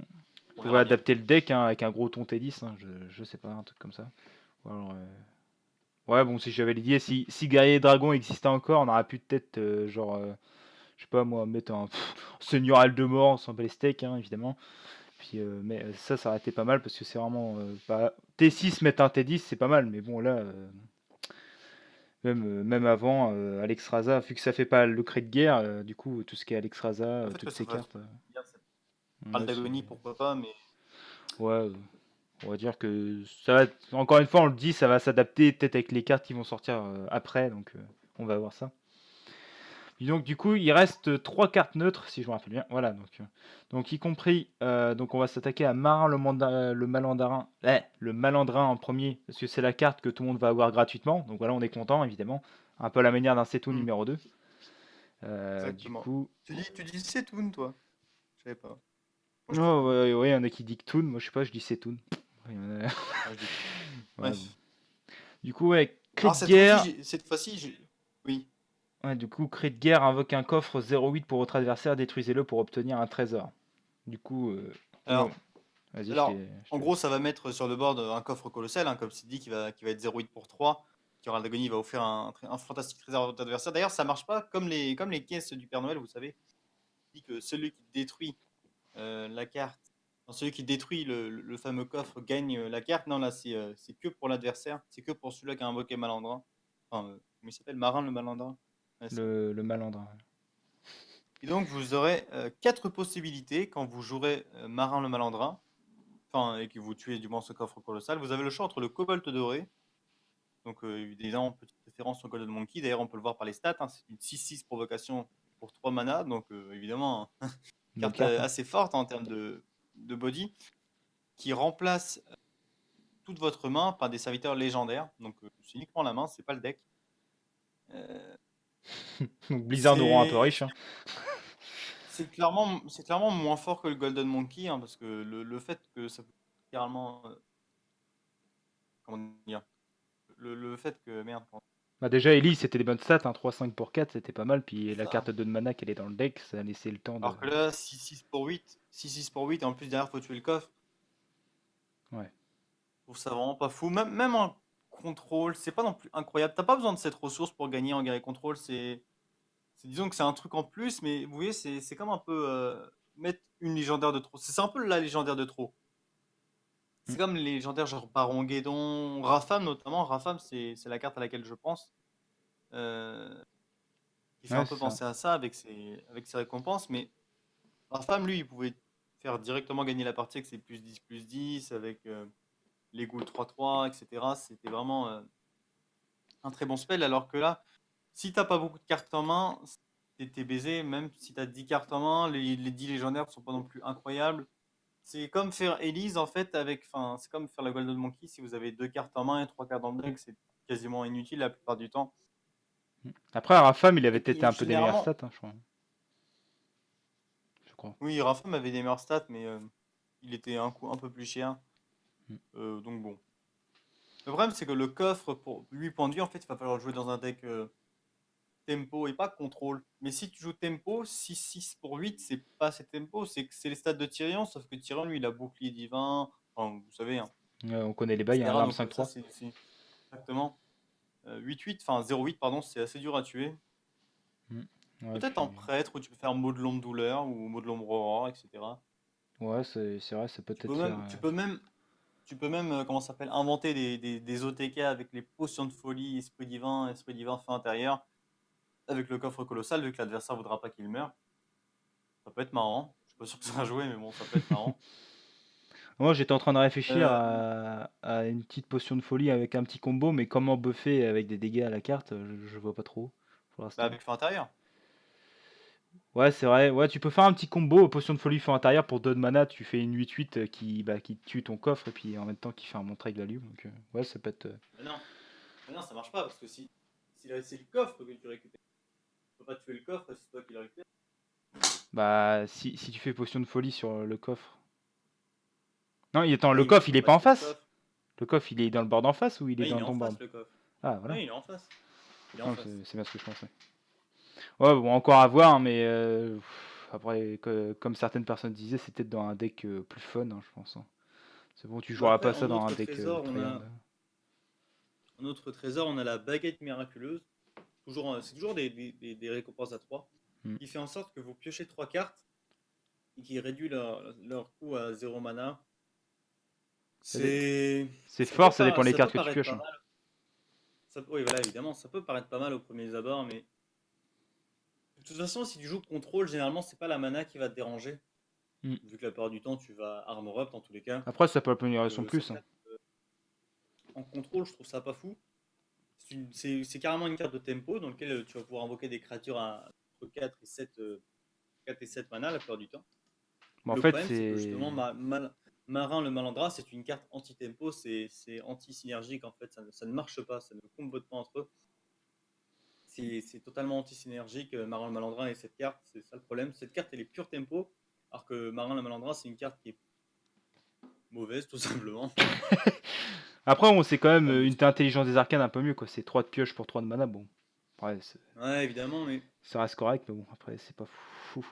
On pouvez verra bien. adapter le deck, hein, avec un gros ton T10, hein, je sais pas, un truc comme ça. Ou alors, ouais, bon, si j'avais l'idée, si Guerrier et Dragon existait encore, on aurait pu peut-être, je sais pas moi, mettre un Seigneur Aldemort, sans les steaks, hein, évidemment. Puis, mais ça aurait été pas mal parce que c'est vraiment. T6 mettre un T10, c'est pas mal, mais bon, là, même avant, Alex Raza, vu que ça fait pas le cri de guerre, du coup, tout ce qui est Alex Raza, Le fait que toutes ça ces fasse cartes. bien, c'est Ouais, Aldagonie, pourquoi pas, mais ouais, on va dire que ça va encore une fois, on le dit, ça va s'adapter peut-être avec les cartes qui vont sortir après, donc on va voir ça. Et donc du coup, il reste 3 cartes neutres, si je me rappelle bien. Voilà, donc y compris, donc on va s'attaquer à Marin le Malandrin, le Malandrin en premier, parce que c'est la carte que tout le monde va avoir gratuitement. Donc voilà, on est content évidemment, un peu à la manière d'un Seto hmm, numéro 2. Du exactement. coup, Tu dis Setoun, toi? Je savais pas. Moi, je dis oh, Toon. ouais, ouais, il y en a qui disent Toon, moi je sais pas, je dis Setoun. Ouais, Ah, je dis Toon. ouais, bon. Bref. Du coup, ouais, cri Alors, de guerre. oui. Ouais, du coup, cri de guerre invoque un coffre 0,8 pour votre adversaire, détruisez-le pour obtenir un trésor. Du coup, ouais, Alors, vas-y, alors, je en te gros, laisse. ça va mettre sur le board un coffre colossal, hein, comme c'est dit, qui va être 0,8 pour 3. Qui aura Aldagonie va offrir un fantastique trésor à votre adversaire. D'ailleurs, ça marche pas comme les caisses du Père Noël, vous savez. Il dit que celui qui détruit la carte, non, celui qui détruit le fameux coffre gagne la carte. Non, là, c'est que pour l'adversaire. C'est que pour celui-là qui a invoqué Malandrin. Enfin, comment il s'appelle? Marin le Malandrin. Ouais, c'est ça. Le malandrin. Et donc, vous aurez 4 possibilités quand vous jouerez Marin le Malandrin. Enfin, et que vous tuez du moins ce coffre colossal. Vous avez le choix entre le Cobalt doré. Donc, évidemment, petite référence au Golden Monkey. D'ailleurs, on peut le voir par les stats, hein. C'est une 6-6 provocation pour 3 mana. Donc, évidemment, Bonne carte carte, hein. assez forte en termes de body, qui remplace toute votre main par des serviteurs légendaires. Donc, c'est uniquement la main, c'est pas le deck. Euh, Donc Blizzard nous rend un peu c'est riche, hein. c'est clairement moins fort que le Golden Monkey, hein, parce que le fait que ça peut littéralement. Comment dire? Le fait que. Merde, Bah déjà, Ellie, c'était des bonnes stats, hein, 3-5 pour 4, c'était pas mal. Puis la ça. carte de mana qu'elle est dans le deck, ça a laissé le temps de. Alors que là, 6-6 pour 8, 6-6 pour 8, et en plus derrière, faut tuer le coffre. Ouais. Je trouve ça vraiment pas fou. Même en contrôle, c'est pas non plus incroyable. T'as pas besoin de cette ressource pour gagner en guerrier contrôle. Disons que c'est un truc en plus, mais vous voyez, c'est comme un peu mettre une légendaire de trop. C'est un peu la légendaire de trop. Mm. C'est comme les légendaires genre Baron Guédon, Rafam notamment. Rafam, c'est la carte à laquelle je pense. euh, qui fait Ouais, un peu c'est ça. penser à ça avec ses récompenses. Mais Rafam, lui, il pouvait faire directement gagner la partie avec ses plus 10, avec les ghouls 3-3, etc. C'était vraiment un très bon spell. Alors que là, si t'as pas beaucoup de cartes en main, t'es baisé. Même si t'as 10 cartes en main, les 10 légendaires sont pas non plus incroyables. C'est comme faire Elise en fait enfin, c'est comme faire la Golden Monkey. Si vous avez 2 cartes en main et 3 cartes dans le deck, c'est quasiment inutile la plupart du temps. Après, Rafam, il avait peut-être Et un peu des meilleures généralement, stats, hein, je crois. Je crois. oui, Rafam avait des meilleures stats, mais il était un peu plus cher. Mm. Donc bon. Le problème, c'est que le coffre, pour 8 points de vie, en fait, il va falloir le jouer dans un deck tempo et pas contrôle. Mais si tu joues tempo, 6-6 pour 8, c'est pas assez tempo, c'est les stats de Tyrion, sauf que Tyrion, lui, il a bouclier divin, enfin, vous savez, hein, On connaît les bails, hein, etc. l'arme Donc ça, 5-3. c'est exactement 8-8, enfin 0-8, pardon, c'est assez dur à tuer. Mm. Ouais, Peut-être en puis. prêtre, où tu peux faire mot de l'ombre douleur, ou mot de l'ombre aurore, etc. Ouais, c'est vrai, ça peut Tu peux peut-être faire. même, tu peux même, tu peux même comment ça s'appelle, inventer des OTK avec les potions de folie, esprit divin fin intérieur, avec le coffre colossal, vu que l'adversaire voudra pas qu'il meure. Ça peut être marrant. Je suis pas sûr que ça va jouer, mais bon, ça peut être marrant. Moi, j'étais en train de réfléchir Euh, à une petite potion de folie avec un petit combo, mais comment buffer avec des dégâts à la carte, je vois pas trop pour Bah, l'instant. avec feu intérieur. Ouais, c'est vrai. Ouais, tu peux faire un petit combo potion de folie feu intérieur pour 2 de mana. Tu fais une 8-8 qui tue ton coffre et puis en même temps qui fait un montreuil de la lune. Donc, ouais, ça peut être. Mais non, mais non, ça marche pas parce que c'est le coffre que tu récupères. Tu peux pas tuer le coffre si c'est toi qui le récupères. Bah, si tu fais potion de folie sur le coffre. Non, attends, le Oui, mais coffre, tu il peux est pas pas en tuer le face? coffre. Le coffre, il est dans le board en face ou il est Oui, il dans est en ton board? face le coffre. Ah, voilà. Oui, il est en face. Il est en Non, face. c'est bien ce que je pensais. Ouais, bon, encore à voir, mais après, comme certaines personnes disaient, c'est peut-être dans un deck plus fun, hein, je pense, hein. C'est bon, tu Bah joueras après, pas ça dans un deck tryhard. en autre trésor, on a la baguette miraculeuse. C'est toujours des récompenses à 3 Hmm. qui fait en sorte que vous piochez 3 cartes et qui réduit leur coût à 0 mana. C'est Ça fort, peut, ça dépend des ça peut cartes que tu paraître pioches, pas hein. mal. Oui, voilà, évidemment, ça peut paraître pas mal au premier abord, mais de toute façon, si tu joues contrôle, généralement, c'est pas la mana qui va te déranger. Hmm. Vu que la plupart du temps, tu vas armor up dans tous les cas. Après, ça peut améliorer son Cette plus, hein. carte, en contrôle, je trouve ça pas fou. C'est carrément une carte de tempo dans laquelle tu vas pouvoir invoquer des créatures entre 4 et 7, 4 et 7 mana la plupart du temps. Mais en Le fait, problème, c'est que c'est. justement, Marin le Malandra, c'est une carte anti-tempo, c'est anti-synergique en fait, ça ne marche pas, ça ne combote pas entre eux. C'est totalement anti-synergique, Marin le Malandra et cette carte, c'est ça le problème. Cette carte, elle est pure tempo, alors que Marin le Malandra, c'est une carte qui est mauvaise, tout simplement. Après, on sait quand même Ça une booste. intelligence des arcanes un peu mieux, quoi. C'est 3 de pioche pour 3 de mana, bon. Ouais, Ouais, évidemment, mais ça reste correct, mais bon, après, c'est pas fou.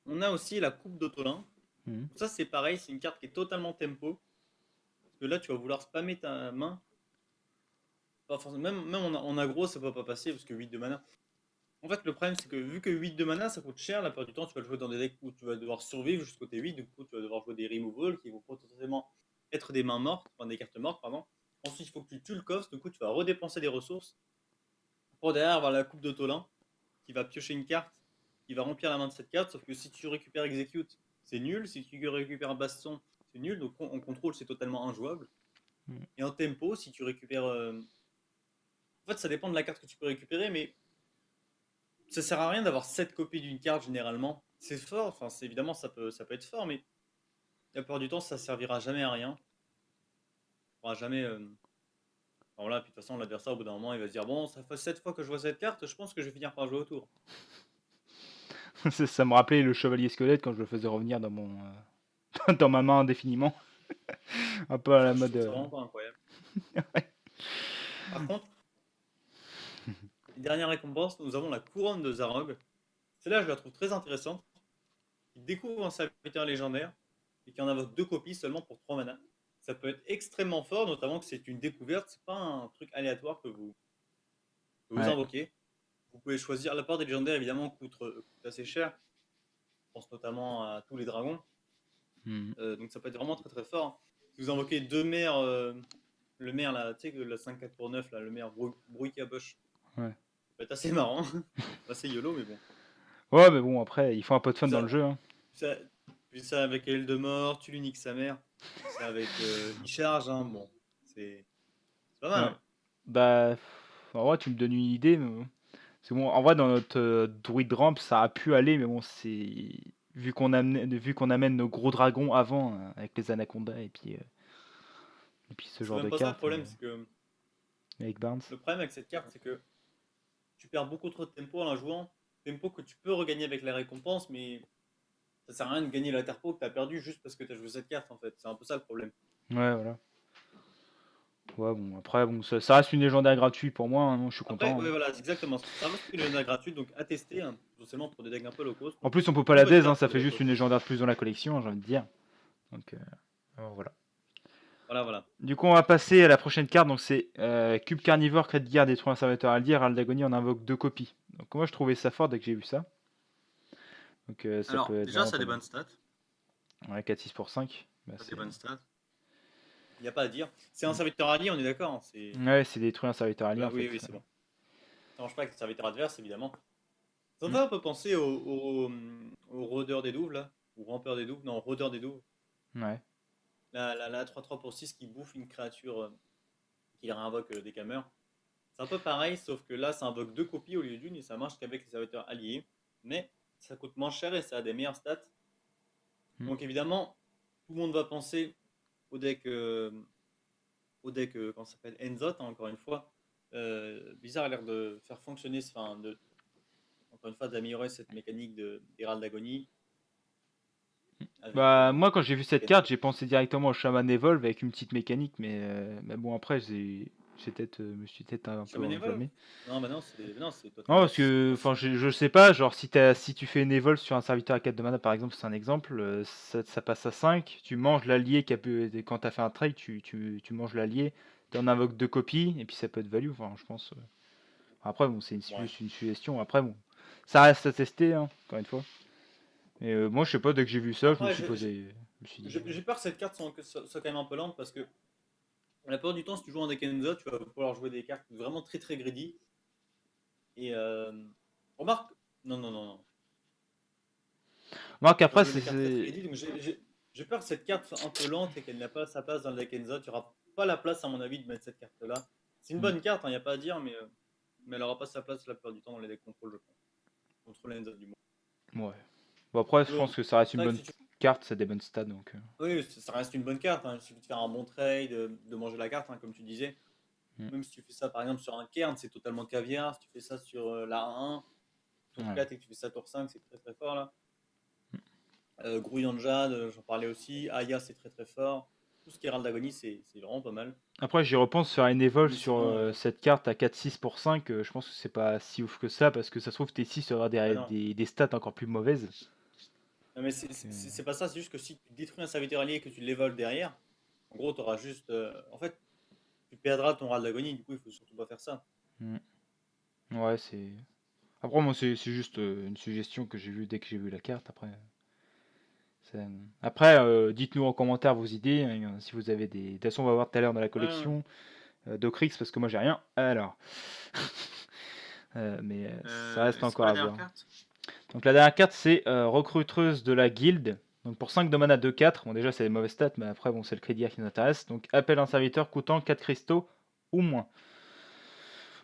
on a aussi la coupe d'Otolin. Mhm. Ça, c'est pareil, c'est une carte qui est totalement tempo. Parce que là, tu vas vouloir spammer ta main. Pas forcément, même en aggro, ça va pas passer parce que 8 de mana. En fait, le problème, c'est que vu que 8 de mana, ça coûte cher, la plupart du temps, tu vas le jouer dans des decks où tu vas devoir survivre jusqu'au T8. Du coup, tu vas devoir jouer des removals qui vont potentiellement être des mains mortes, enfin des cartes mortes, pardon. Ensuite, il faut que tu tues le coffre. Du coup, tu vas redépenser des ressources pour derrière avoir la coupe d'Otolin qui va piocher une carte, qui va remplir la main de cette carte. Sauf que si tu récupères Execute, c'est nul. Si tu récupères un Baston, c'est nul. Donc en contrôle, c'est totalement injouable. Et en tempo, si tu récupères. En fait, ça dépend de la carte que tu peux récupérer, mais ça sert à rien d'avoir 7 copies d'une carte généralement. C'est fort, enfin, évidemment, ça peut être fort, mais la plupart du temps, ça servira jamais à rien. Ça pourra jamais. Enfin, voilà, puis de toute façon, l'adversaire, au bout d'un moment, il va se dire bon, ça fait 7 fois que je vois cette carte, je pense que je vais finir par jouer autour. Ça me rappelait le chevalier squelette quand je le faisais revenir dans mon dans ma main indéfiniment. Un peu à la Je mode. trouve ça vraiment pas incroyable. Par contre, dernière récompense, nous avons la couronne de Zarog. Celle-là, je la trouve très intéressante. Il découvre un serviteur légendaire et qui en invoque 2 copies seulement pour 3 mana. Ça peut être extrêmement fort, notamment que c'est une découverte, c'est pas un truc aléatoire que vous Ouais. invoquez. Vous pouvez choisir, la part des légendaires évidemment coûte assez cher. Je pense notamment à tous les dragons. Mhm. Donc ça peut être vraiment très très fort. Si vous invoquez 2 mers, le maire là, tu sais, la 5-4 pour 9, là, le maire Bruikabush, Ouais. ça peut être assez marrant. Assez YOLO, mais bon. Ouais, mais bon, après, il faut un peu de fun dans le Ça, jeu, hein. ça, puis ça avec elle de mort, tu l'uniques sa mère. Ça avec il charge, hein, bon. C'est pas mal, Ouais. hein. Bah, en vrai, tu me donnes une idée, mais bon. C'est bon, en vrai, dans notre druid ramp, ça a pu aller, mais bon, c'est. Vu qu'on amène nos gros dragons avant, avec les anacondas et puis ce C'est genre même de pas ça le cartes, problème, c'est que avec Barnes. le problème avec cette carte, c'est que tu perds beaucoup trop de tempo en la jouant. Tempo que tu peux regagner avec la récompense, mais ça sert à rien de gagner la tempo que tu as perdu juste parce que tu as joué cette carte en fait. C'est un peu ça le problème. Ouais, voilà. Ouais, bon, après, bon, ça reste une légendaire gratuite pour moi, hein, non, je suis Après, content, ouais, hein. voilà, c'est exactement ça. Ça reste une légendaire gratuite, donc à tester, hein, potentiellement pour des decks un peu low cost. En Donc, plus, on peut pas une la bonne dés, hein, carte ça pour fait des decks juste low une cost. légendaire de plus dans la collection, j'ai envie de dire. Donc, alors, voilà. Voilà, voilà. Du coup, on va passer à la prochaine carte. Donc, c'est Cube Carnivore, Crête Guerre, détruit un serviteur allié, Herald d'Agonie, on invoque 2 copies. Donc, moi, je trouvais ça fort dès que j'ai vu ça. Donc, ça Alors, peut être déjà, vraiment ça a pas des mal. bonnes stats. Ouais, 4-6 pour 5. Bah, Ça a des c'est... bonnes stats. Il n'y a pas à dire. C'est un serviteur allié, on est d'accord, hein, c'est... Ouais, c'est détruire un serviteur allié Là, en oui, fait. oui, c'est bon. Ça marche pas avec le serviteur adverse, évidemment. Ça me Mm. fait un peu penser au rôdeur des douves, là. Ou rampeur des douves. Non, rôdeur des douves. Ouais. la 3-3 pour 6 qui bouffe une créature qui réinvoque des cameurs. C'est un peu pareil, sauf que là, ça invoque 2 copies au lieu d'une et ça marche qu'avec les serviteurs alliés. Mais ça coûte moins cher et ça a des meilleures stats. Mm. Donc évidemment, tout le monde va penser au deck, comment ça s'appelle, Enzot, hein, encore une fois. Blizzard a l'air de faire fonctionner, encore une fois, d'améliorer cette mécanique d'Hérald d'Agonie. Bah, moi, quand j'ai vu cette carte, j'ai pensé directement au Shaman Evolve avec une petite mécanique, mais bon, après, me suis peut-être un peu Shaman Evolve enflammé. Non, bah non, c'est toi. Non, parce que, enfin, je sais pas, genre, si tu fais une Evolve sur un serviteur à 4 de mana, par exemple, c'est un exemple, ça passe à 5, tu manges l'allié quand t'as fait un trade, tu manges l'allié, t'en invoques 2 copies, et puis ça peut être value, enfin, je pense. Après, bon, c'est Ouais. une suggestion, après, bon, ça reste à tester, hein, encore une fois. Et moi, je sais pas, dès que j'ai vu ça, je me Après, suis posé. Je me suis dit. j'ai peur que cette carte soit quand même un peu lente parce que la plupart du temps, si tu joues en deck Enzot, tu vas pouvoir jouer des cartes vraiment très très greedy. Et remarque, non. Marc, après, Jouer des cartes très très greedy. Donc j'ai peur que cette carte soit un peu lente et qu'elle n'a pas sa place dans le deck Enzot. Il n'y aura pas la place, à mon avis, de mettre cette carte-là. C'est une bonne carte, il n'y a pas à dire, mais elle n'aura pas sa place la plupart du temps dans les decks contrôle, je pense. Contrôle Enzot, du moins. Ouais. Bon, après, je Donc, pense que ça reste c'est une vrai que bonne carte, ça a des bonnes stats, donc. Oui, ça reste une bonne carte. Hein. Il suffit de faire un bon trade, de manger la carte, hein, comme tu disais. Mm. Même si tu fais ça par exemple sur un cairn, c'est totalement caviar. Si tu fais ça sur la 1, tour Ouais. 4 et que tu fais ça tour 5, c'est très très fort là. Grouillant de Jade, j'en parlais aussi. Aya, c'est très très fort. Tout ce qui est Herald d'Agonie, c'est vraiment pas mal. Après, j'y repense, faire une evolve Mais sur sinon, cette carte à 4-6 pour 5, je pense que c'est pas si ouf que ça, parce que ça se trouve, T6 aura bah non. des stats encore plus mauvaises. Non, mais c'est pas ça, c'est juste que si tu détruis un serviteur allié et que tu l'évoles derrière, en gros, tu auras juste. En fait, tu perdras ton Herald d'Agonie, du coup, il faut surtout pas faire ça. Mm. Ouais, c'est. Après, moi, c'est juste une suggestion que j'ai vue dès que j'ai vu la carte. Après, dites-nous en commentaire vos idées, hein, si vous avez des. De toute façon, on va voir tout à l'heure dans la Ouais. collection d'Ocrix, parce que moi, j'ai rien. Alors. Mais ça reste C'est encore quoi à la dernière voir. carte? Donc la dernière carte, c'est recruteuse de la guilde. Donc pour 5 de mana 2-4, bon déjà c'est des mauvaises stats, mais après bon c'est le crédit qui nous intéresse. Donc appelle un serviteur coûtant 4 cristaux ou moins.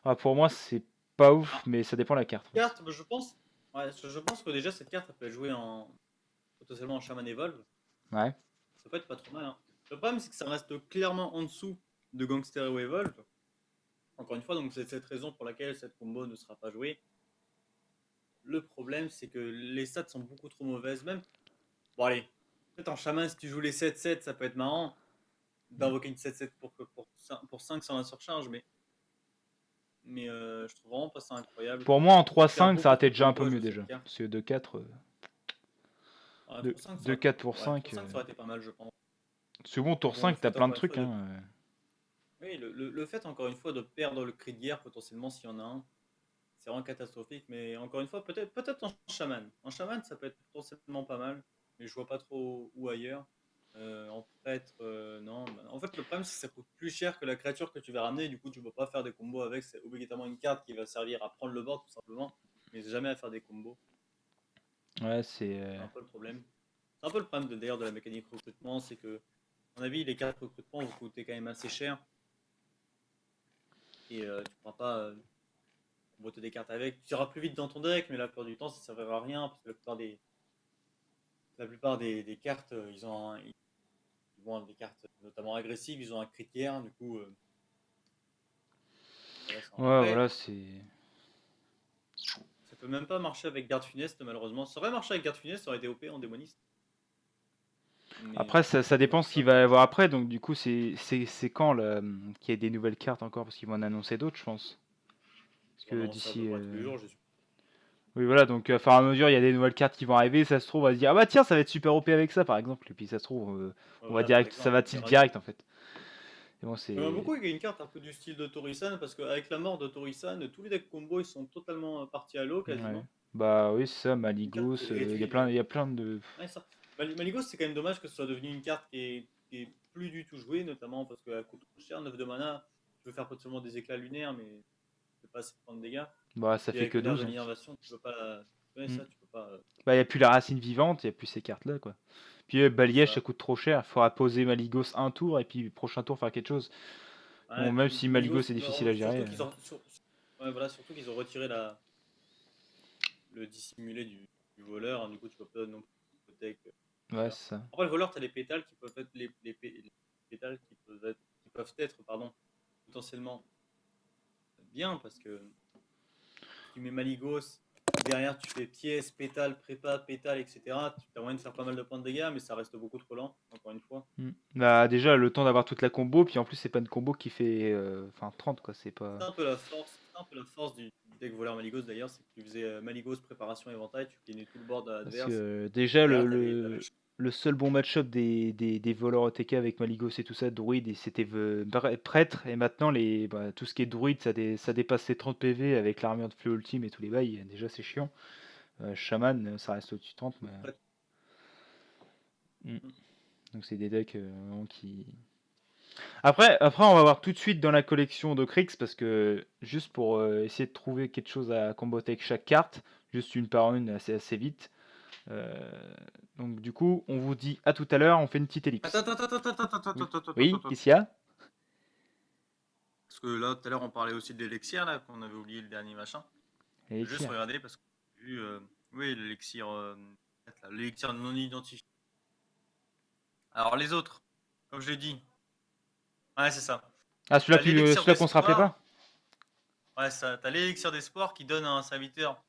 Ah, pour moi c'est pas ouf, Ah, mais ça dépend de la carte. carte, bah, je pense que déjà cette carte elle peut être jouée potentiellement en Shaman Evolve. Ouais. Ça peut être pas trop mal. Hein. Le problème c'est que ça reste clairement en dessous de Gangster ou Evolve. Encore une fois, donc c'est cette raison pour laquelle cette combo ne sera pas jouée. Le problème c'est que les stats sont beaucoup trop mauvaises. Même, bon allez, peut-être en Shaman si tu joues les 7-7 ça peut être marrant d'invoquer une 7-7 pour 5 sans la surcharge, mais je trouve vraiment pas ça incroyable. Pour moi en Tu perds 3-5 ça aurait beaucoup été de déjà un tempo peu à mieux jouer cette déjà. carte. Parce que 2-4, Ouais, 2-4 pour 5. 5 ça aurait été pas mal, je pense. C'est bon, tour Bon, 5 t'as plein de trucs. de... Hein. Oui, le fait, encore une fois, de perdre le cri de guerre potentiellement s'il y en a un, c'est vraiment catastrophique. Mais encore une fois, peut-être en chaman. En chaman, ça peut être potentiellement pas mal, mais je vois pas trop où ailleurs. En prêtre, non. Bah, en fait, le problème, c'est que ça coûte plus cher que la créature que tu vas ramener. Du coup, tu peux pas faire des combos avec. C'est obligatoirement une carte qui va servir à prendre le board, tout simplement, mais jamais à faire des combos. Ouais, c'est. C'est un peu le problème. C'est un peu le problème d'ailleurs de la mécanique recrutement, c'est que, à mon avis, les cartes recrutement vont coûter quand même assez cher. Et tu ne pourras pas botter des cartes avec. Tu iras plus vite dans ton deck, mais la plupart du temps, ça ne servira à rien, parce que la plupart des cartes, ils vont avoir des cartes notamment agressives, ils ont un critère, du coup. Ouais, Après, voilà, c'est. ça peut même pas marcher avec Garde Funeste, malheureusement. Ça aurait marché avec Garde Funeste, ça aurait été OP en démoniste. Mais, Après, ça dépend ce qu'il va y avoir après, donc du coup, c'est quand qu'il y a des nouvelles cartes encore, parce qu'ils vont en annoncer d'autres, je pense. Parce que ça à peu d'ici. près tous les jours, je suis. Oui, voilà, donc à fur et à mesure, il y a des nouvelles cartes qui vont arriver, ça se trouve, on va se dire, ah bah tiens, ça va être super OP avec ça, par exemple, et puis ça se trouve, on va Voilà, direct, par ça exemple, va tilt direct, en fait. Et bon, c'est. j'aimerais beaucoup qu'il y ait une carte un peu du style de Torisan, parce qu'avec la mort de Torisan, tous les decks combo ils sont totalement partis à l'eau Ouais. quasiment. Bah oui, c'est ça, Une carte Maligos, qui il réduit y a plein de. Ouais, ça. Maligos, c'est quand même dommage que ce soit devenu une carte qui est plus du tout jouée, notamment parce qu'elle coûte trop cher, 9 de mana. Tu veux faire potentiellement des éclats lunaires, mais tu peux pas assez prendre de dégâts. Bah, ça Et fait avec que le nerf 12. de Hein. l'innervation, tu peux pas. Ouais, Mm. ça, tu peux pas. Bah, il n'y a plus la racine vivante, il n'y a plus ces cartes-là, quoi. Puis balayage, Ça. ça coûte trop cher. Il faudra poser Maligos un tour et puis prochain tour faire quelque chose. Ouais, Bon, même puis si Maligos, Maligos est difficile à gérer. surtout qu'ils ont, ouais, voilà, surtout qu'ils ont retiré le dissimulé du voleur, hein, du coup tu peux pas non plus protect. Ouais, Voilà. c'est ça. Après le voleur, t'as les pétales qui peuvent être les pétales qui peuvent être pardon, potentiellement bien parce que tu mets Maligos, derrière tu fais pièce, pétale, prépa, pétale, etc. Tu as moyen de faire pas mal de points de dégâts, mais ça reste beaucoup trop lent, encore une fois. Bah, déjà, le temps d'avoir toute la combo, puis en plus, c'est pas une combo qui fait 30, quoi. C'est pas. C'est un peu la force du deck voleur Maligos d'ailleurs, c'est que tu faisais Maligos, préparation, éventail, tu cleanais tout le board Parce adverse. que déjà, Derrière, t'avais le seul bon match-up des voleurs OTK avec Maligos et tout ça, druide, et c'était prêtre, et maintenant, tout ce qui est druide, ça dépasse les 30 PV avec l'armure de Fleu Ultime et tous les bails. Déjà, c'est chiant. Shaman, ça reste au-dessus de 30. Mais... Prêtre. Donc, c'est des decks vraiment qui. Après, on va voir tout de suite dans la collection de Krix, parce que juste pour essayer de trouver quelque chose à comboter avec chaque carte, juste une par une, assez vite. Donc du coup, on vous dit à tout à l'heure, on fait une petite ellipse. Oui, qu'est-ce qu'il y a? Parce que là, tout à l'heure, on parlait aussi de l'élixir, là, qu'on avait oublié le dernier machin. J'ai juste regardé parce que j'ai vu, oui, l'élixir non identifié. Alors les autres, comme je l'ai dit, ouais, c'est ça. Ah, celui-là qu'on se rappelait pas? Ouais, ça. T'as l'élixir d'espoir qui donne à un serviteur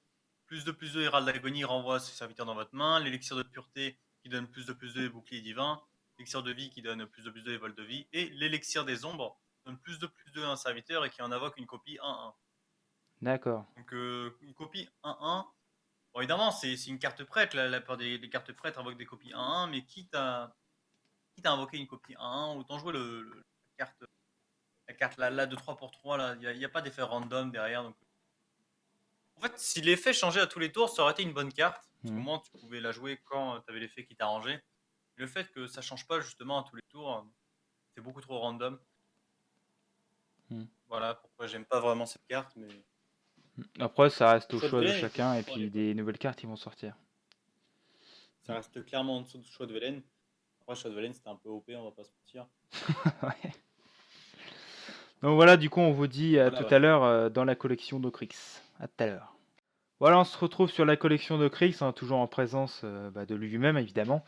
plus de Hérald d'agonie, renvoie ses serviteurs dans votre main. L'élixir de pureté qui donne plus de bouclier divin. L'élixir de vie qui donne plus de et vol de vie. Et l'élixir des ombres donne plus de à un serviteur et qui en invoque une copie 1-1. D'accord. Donc une copie 1-1. Bon, évidemment, c'est une carte prêtre. La plupart des cartes prêtres invoquent des copies 1-1, mais quitte à invoquer une copie 1-1, autant jouer la carte là de 3 pour 3. Là, il n'y a pas d'effet random derrière. Donc... En fait, si l'effet changeait à tous les tours, ça aurait été une bonne carte. Parce qu'au moins, tu pouvais la jouer quand tu avais l'effet qui t'arrangeait. Le fait que ça change pas justement à tous les tours, c'est beaucoup trop random. Voilà pourquoi j'aime pas vraiment cette carte. Mais après, ça reste au choix de chacun, et puis des nouvelles cartes qui vont sortir. Ça reste clairement en dessous de choix de Velen. Après, choix de Velen, c'était un peu OP, on va pas se mentir. Ouais. Donc voilà, du coup, on vous dit à tout à l'heure dans la collection d'Ocrix. À tout à l'heure. Voilà, on se retrouve sur la collection d'Ocrix, hein, toujours en présence de lui-même, évidemment.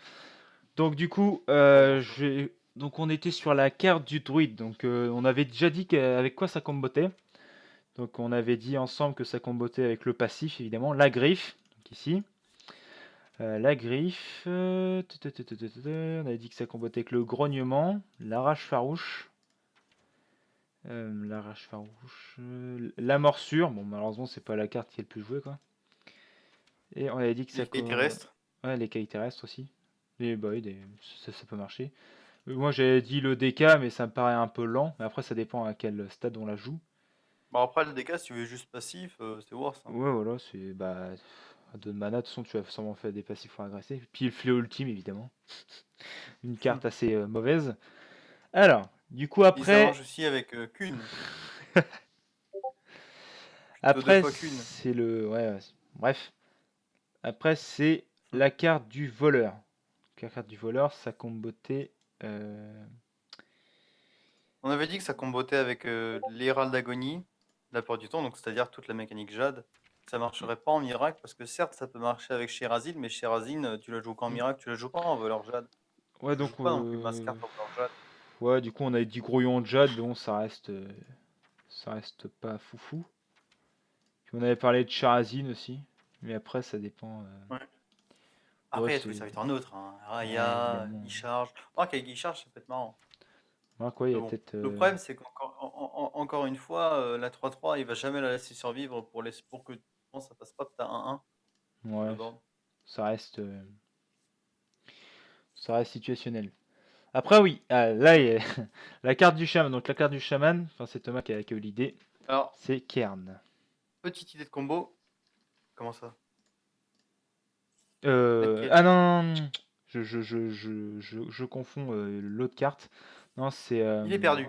Donc du coup, donc on était sur la carte du druide. Donc on avait déjà dit avec quoi ça combotait. Donc on avait dit ensemble que ça combotait avec le passif, évidemment. La griffe, donc ici. La griffe. On avait dit que ça combotait avec le grognement, la rage farouche. La morsure. Bon, malheureusement, c'est pas la carte qui est le plus jouée, quoi. Et on avait dit que ça. Les cailles terrestres. Ouais, les cailles terrestres aussi. Et bah oui, ça peut marcher. Moi, j'avais dit le DK, mais ça me paraît un peu lent. Mais après, ça dépend à quel stade on la joue. Bon, après, le DK, si tu veux juste passif, c'est worse. Hein. Ouais, voilà, c'est. Bah. À 2 de mana, de toute façon, tu vas sûrement faire des passifs pour agresser. Puis le fléau ultime, évidemment. Une carte assez mauvaise. Alors, du coup, après. Et ça marche aussi avec Kuhn. Après, c'est le. Ouais, bref. Après, c'est la carte du voleur. La carte du voleur, ça combotait. On avait dit que ça combotait avec l'Hérald d'agonie, la plupart du temps, donc c'est-à-dire toute la mécanique Jade. Ça marcherait pas en miracle, parce que certes, ça peut marcher avec Sherazine, mais Sherazine, tu la joues qu'en miracle, tu la joues pas en voleur Jade. Ouais, donc. Pas non plus masse carte en voleur Jade. Ouais, du coup, on a dit grouillon de Jade, mais bon, ça reste pas foufou. Puis on avait parlé de Sherazine aussi, mais après, ça dépend. Ouais. Après, il y a tous les serviteurs neutres. Hein. Raya, Guicharge. Oh, qu'avec Guicharge, ça peut être marrant. Ouais, quoi, le problème, c'est qu'encore une fois, la 3-3, il va jamais la laisser survivre pour que ça passe pas que t'as 1-1. Ouais, ça reste situationnel. Après, oui, là, il y a la carte du chaman. Donc, la carte du chaman, c'est Thomas qui a eu l'idée. Alors, c'est Cairn. Petite idée de combo. Comment ça? Ah non, je confonds l'autre carte. Non, c'est. Il est perdu.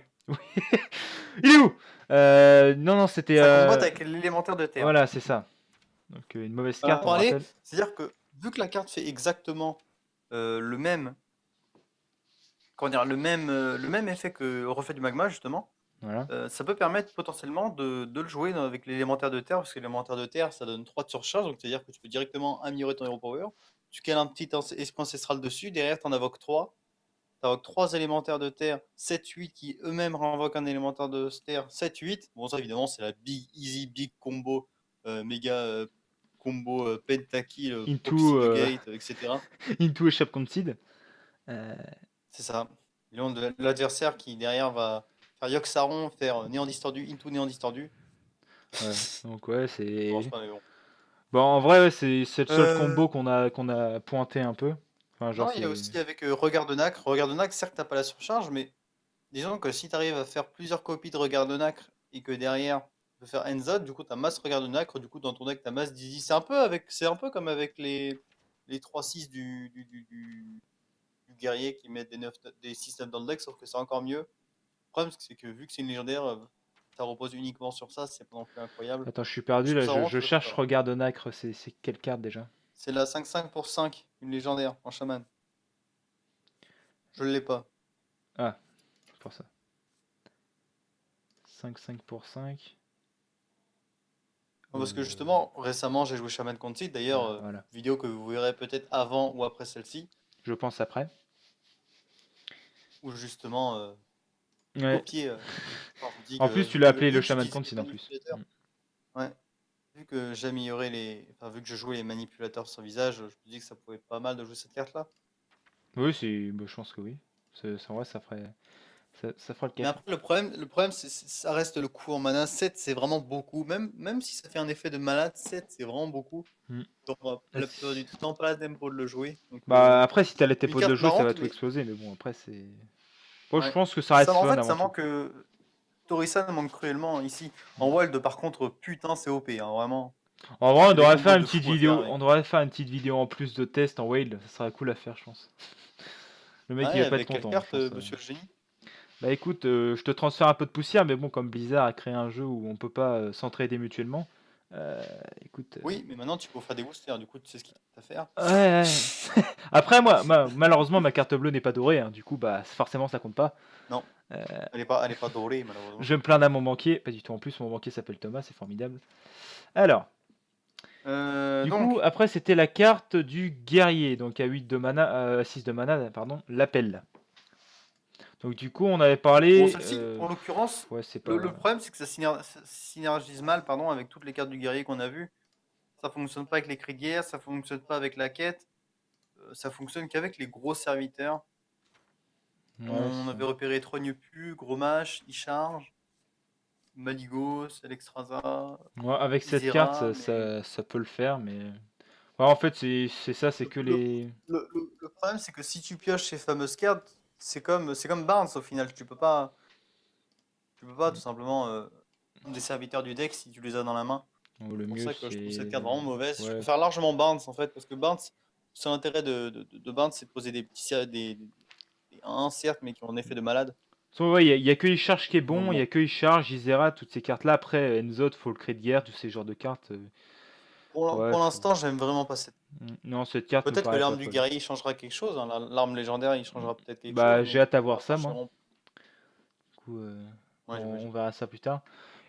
Il est où? Non, c'était. Ça combote avec l'élémentaire de terre. Voilà, c'est ça. Donc une mauvaise carte. C'est-à-dire que vu que la carte fait exactement le même, comment dire, le même effet que reflet du magma, justement. Voilà. Ça peut permettre potentiellement de le jouer avec l'élémentaire de terre, parce que l'élémentaire de terre, ça donne 3 de surcharge, donc c'est-à-dire que tu peux directement améliorer ton hero power. Tu cales un petit esprit ancestral dessus, derrière, tu en invoques 3. Tu invoques 3 élémentaires de terre, 7-8 qui eux-mêmes renvoquent un élémentaire de terre, 7-8. Bon, ça évidemment, c'est la big, easy, big combo, méga combo pentakill, proxy Into, de gate, etc. into Échappe Concede. C'est ça. Le nom de l'adversaire qui derrière va faire Yogg-Saron, faire néant distordu, into néant distordu. Ouais. Donc ouais, Je c'est. pense pas, mais bon. Bon, en vrai, ouais, c'est le seul Euh, combo qu'on a pointé un peu. Enfin, genre, non, il y a c'est. aussi avec Regard de Nacre. Regard de Nacre, certes, t'as pas la surcharge, mais disons que si tu arrives à faire plusieurs copies de Regard de Nacre et que derrière, tu peux faire Enzod, du coup, tu as masse Regard de Nacre, du coup, dans ton deck, tu as masse Dizzy. C'est un peu comme avec les 3-6 du guerrier qui mettent des 6-9 dans le deck, sauf que c'est encore mieux. Le problème, c'est que vu que c'est une légendaire, ça repose uniquement sur ça, c'est pas non plus incroyable. Attends, je suis perdu Je trouve là, ça je, vraiment je très cherche fort. Regard de Nacre, c'est quelle carte déjà? C'est la 5-5 pour 5, une légendaire en chaman. Je l'ai pas. Ah, c'est pour ça. 5 pour 5. Parce que justement, récemment, j'ai joué Shaman Conceit. D'ailleurs, Voilà. vidéo que vous verrez peut-être avant ou après celle-ci, Je pense après. où justement, Ouais. copier. Enfin, je dis En que plus, tu l'as appelé vu le que Shaman j'utilisais les Concede en plus. manipulateurs, ouais, vu que j'améliorais enfin, vu que je jouais les manipulateurs sur visage, je me dis que ça pouvait être pas mal de jouer cette carte-là. Oui, bah, je pense que oui. En vrai, ça fera le Mais café. après, le problème, ça reste le coût en mana. 7, c'est vraiment beaucoup. Même si ça fait un effet de malade, 7, c'est vraiment beaucoup. Hmm. T'auras la plupart du temps pas la tempo de le jouer. Donc, Bah après, si t'as les une tempos de le carte jouer, ça va marrante, tout mais exploser. Mais bon, après, c'est. Moi, je ouais. pense que ça reste En fun fait, avant ça tout. manque. Torissa manque cruellement ici. En Wild, par contre, putain, c'est OP, hein, vraiment. En vrai, on Il y a des devrait combos faire une de petite fou à faire vidéo. avec. On devrait faire une petite vidéo en plus de test en Whale. Ça serait cool à faire, je pense. Le mec, il Ouais, va pas être avec quelle content, je carte, pense. monsieur le génie? Bah écoute, je te transfère un peu de poussière, mais bon, comme Blizzard a créé un jeu où on peut pas s'entraider mutuellement, euh, écoute. Oui, mais maintenant tu peux faire des boosters, du coup tu sais ce qu'il t'a à faire. Ouais, ouais. Après, moi, malheureusement, ma carte bleue n'est pas dorée, hein, du coup, bah forcément, ça compte pas. Non, Euh, elle est pas dorée, malheureusement. je me plains à mon banquier, pas du tout en plus, mon banquier s'appelle Thomas, c'est formidable. Alors, du coup, Donc, après, c'était la carte du guerrier, donc à 8 de mana, 6 de mana, pardon, l'appel. Donc, du coup, on avait bon, parlé. celle-ci, en l'occurrence, Ouais, c'est pas. le problème c'est que ça synergise mal pardon, avec toutes les cartes du guerrier qu'on a vues. Ça fonctionne pas avec les cris de guerre, ça fonctionne pas avec la quête, ça fonctionne qu'avec les gros serviteurs. Ouais, On avait repéré Trognepu, Gros Mâche, Icharge, Maligos, Alexstrasza, ouais, avec cette carte, Isera, mais ça peut le faire, mais. Ouais, en fait, c'est ça, c'est que le, les. le problème, c'est que si tu pioches ces fameuses cartes, c'est comme Barnes au final. Tu peux pas tout simplement des serviteurs du deck si tu les as dans la main. Le C'est pour mieux, ça que je trouve cette c'est. carte vraiment mauvaise. Je Ouais. préfère largement Barnes en fait, parce que Barnes, c'est l'intérêt de Barnes, c'est de poser des 1 certes, mais qui ont un effet de malade. Ouais, il y a que Icharge qui est Donc bon, il y bon, a que Icharge, Isera, toutes ces cartes-là. Après, Enzod, faut le cri de guerre, tous ces genres de cartes. Ouais, pour faut. l'instant, j'aime vraiment pas cette. Non, cette carte me Peut-être que paraît pas l'arme du folle. guerrier il changera quelque chose, hein. L'arme légendaire il changera peut-être quelque chose, Bah, j'ai mais hâte à pour voir l'instant, ça, je suis moi. vraiment. Du coup, Ouais, on j'imagine. verra ça plus tard.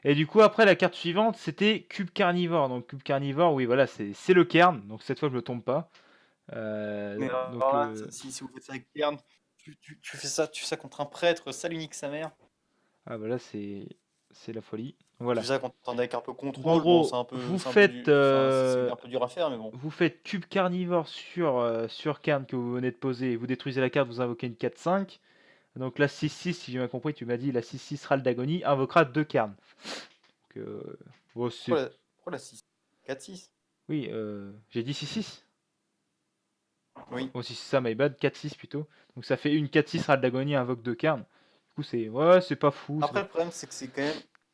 Et du coup, après, la carte suivante, c'était Cube Carnivore. Donc, Cube Carnivore, oui, voilà, c'est le cairn. Donc, cette fois, je me trompe pas. Mais Donc, alors là, si vous faites ça avec Kern, tu fais ça contre un prêtre, ça l'unique sa mère. ah, voilà, c'est la folie. Tu Voilà. fais ça contre un deck un peu Donc, en contrôle, bon, gros, vous c'est un peu faites, du, enfin, c'est un peu dur à faire, mais bon. vous faites Cube Carnivore sur Cairn que vous venez de poser. Vous détruisez la carte, vous invoquez une 4-5. Donc, la 6-6, si j'ai bien compris, tu m'as dit la 6-6 Râle d'Agonie invoquera 2 Cairn. Donc, bon, Pourquoi la 6? 4-6? oui, j'ai dit 6-6. Oui. Bon, si c'est ça, my bad, 4-6 plutôt. Donc ça fait une 4-6 Râle d'Agonie, invoque 2 Cairn. Du coup, c'est ouais, c'est pas fou. Après, le problème, c'est que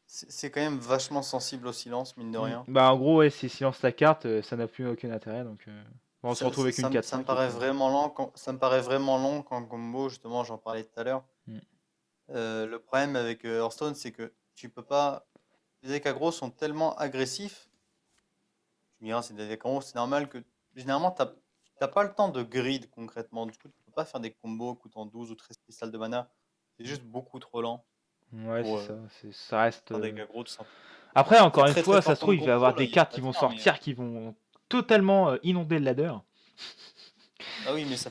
c'est quand même vachement sensible au silence, mine de rien. Bah, en gros, ouais, si silence ta carte, ça n'a plus aucun intérêt. Donc, bon, on se retrouve avec une Ça me 4-5 et paraît puis. vraiment lent ça me paraît vraiment long qu'en combo, justement, j'en parlais tout à l'heure. Mm. Le problème avec Hearthstone, c'est que tu peux pas. Les decks aggro sont tellement agressifs. Tu me diras, c'est des decks aggro, c'est normal que. Généralement, t'as pas le temps de grid concrètement. Du coup, tu peux pas faire des combos coûtant 12 ou 13 cristal de mana. C'est juste beaucoup trop lent Ouais, c'est pour ça. Ça reste. faire des dégâts gros, tout simplement. Après, C'est encore une très très fois, ça fort se trouve, comme il va y avoir combo, là, des il n'y a cartes pas qui à vont dire, mais. sortir qui vont totalement inonder le ladder. Ah oui, mais ça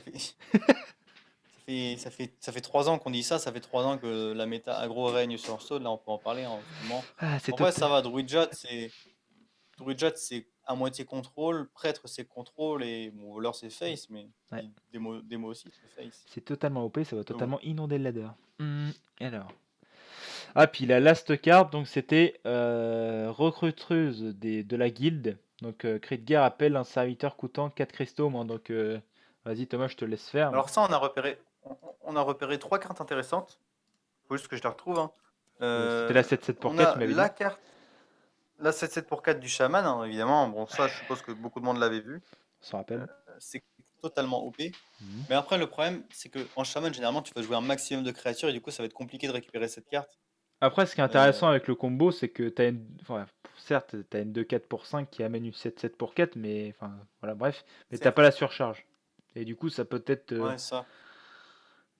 fait 3 ans qu'on dit ça, ça fait 3 ans que la méta aggro règne sur Hearthstone, là on peut en parler en ce moment. Ah, c'est En vrai, total. ça va, Druid Jet, c'est à moitié contrôle, prêtre c'est contrôle et bon, voleur c'est face, mais Ouais. démo aussi c'est face. C'est totalement OP, ça va Donc, totalement inonder le ladder. Alors. Ah, puis la last card, donc c'était recruteuse de la guilde. Donc, cri de guerre appelle un serviteur coûtant 4 cristaux au moins. Donc, vas-y Thomas, je te laisse faire. alors ça, on a repéré 3 cartes intéressantes. Faut juste que je la retrouve, hein. C'était la 7-7 pour On 4, a tu m'avais dit. la carte, la 7-7 pour 4 du chaman, hein, évidemment. Bon, ça, je suppose que beaucoup de monde l'avait vu. On se rappelle. C'est totalement OP. Mhm. Mais après, le problème, c'est qu'en chaman, généralement, tu vas jouer un maximum de créatures et du coup, ça va être compliqué de récupérer cette carte. Après, ce qui est intéressant avec le combo, c'est que tu as une. Enfin, certes, tu as une 2-4 pour 5 qui amène une 7-7 pour 4, mais. Enfin, voilà, bref. Mais t'as Certes. pas la surcharge. Et du coup, ça peut être. Ouais, ça.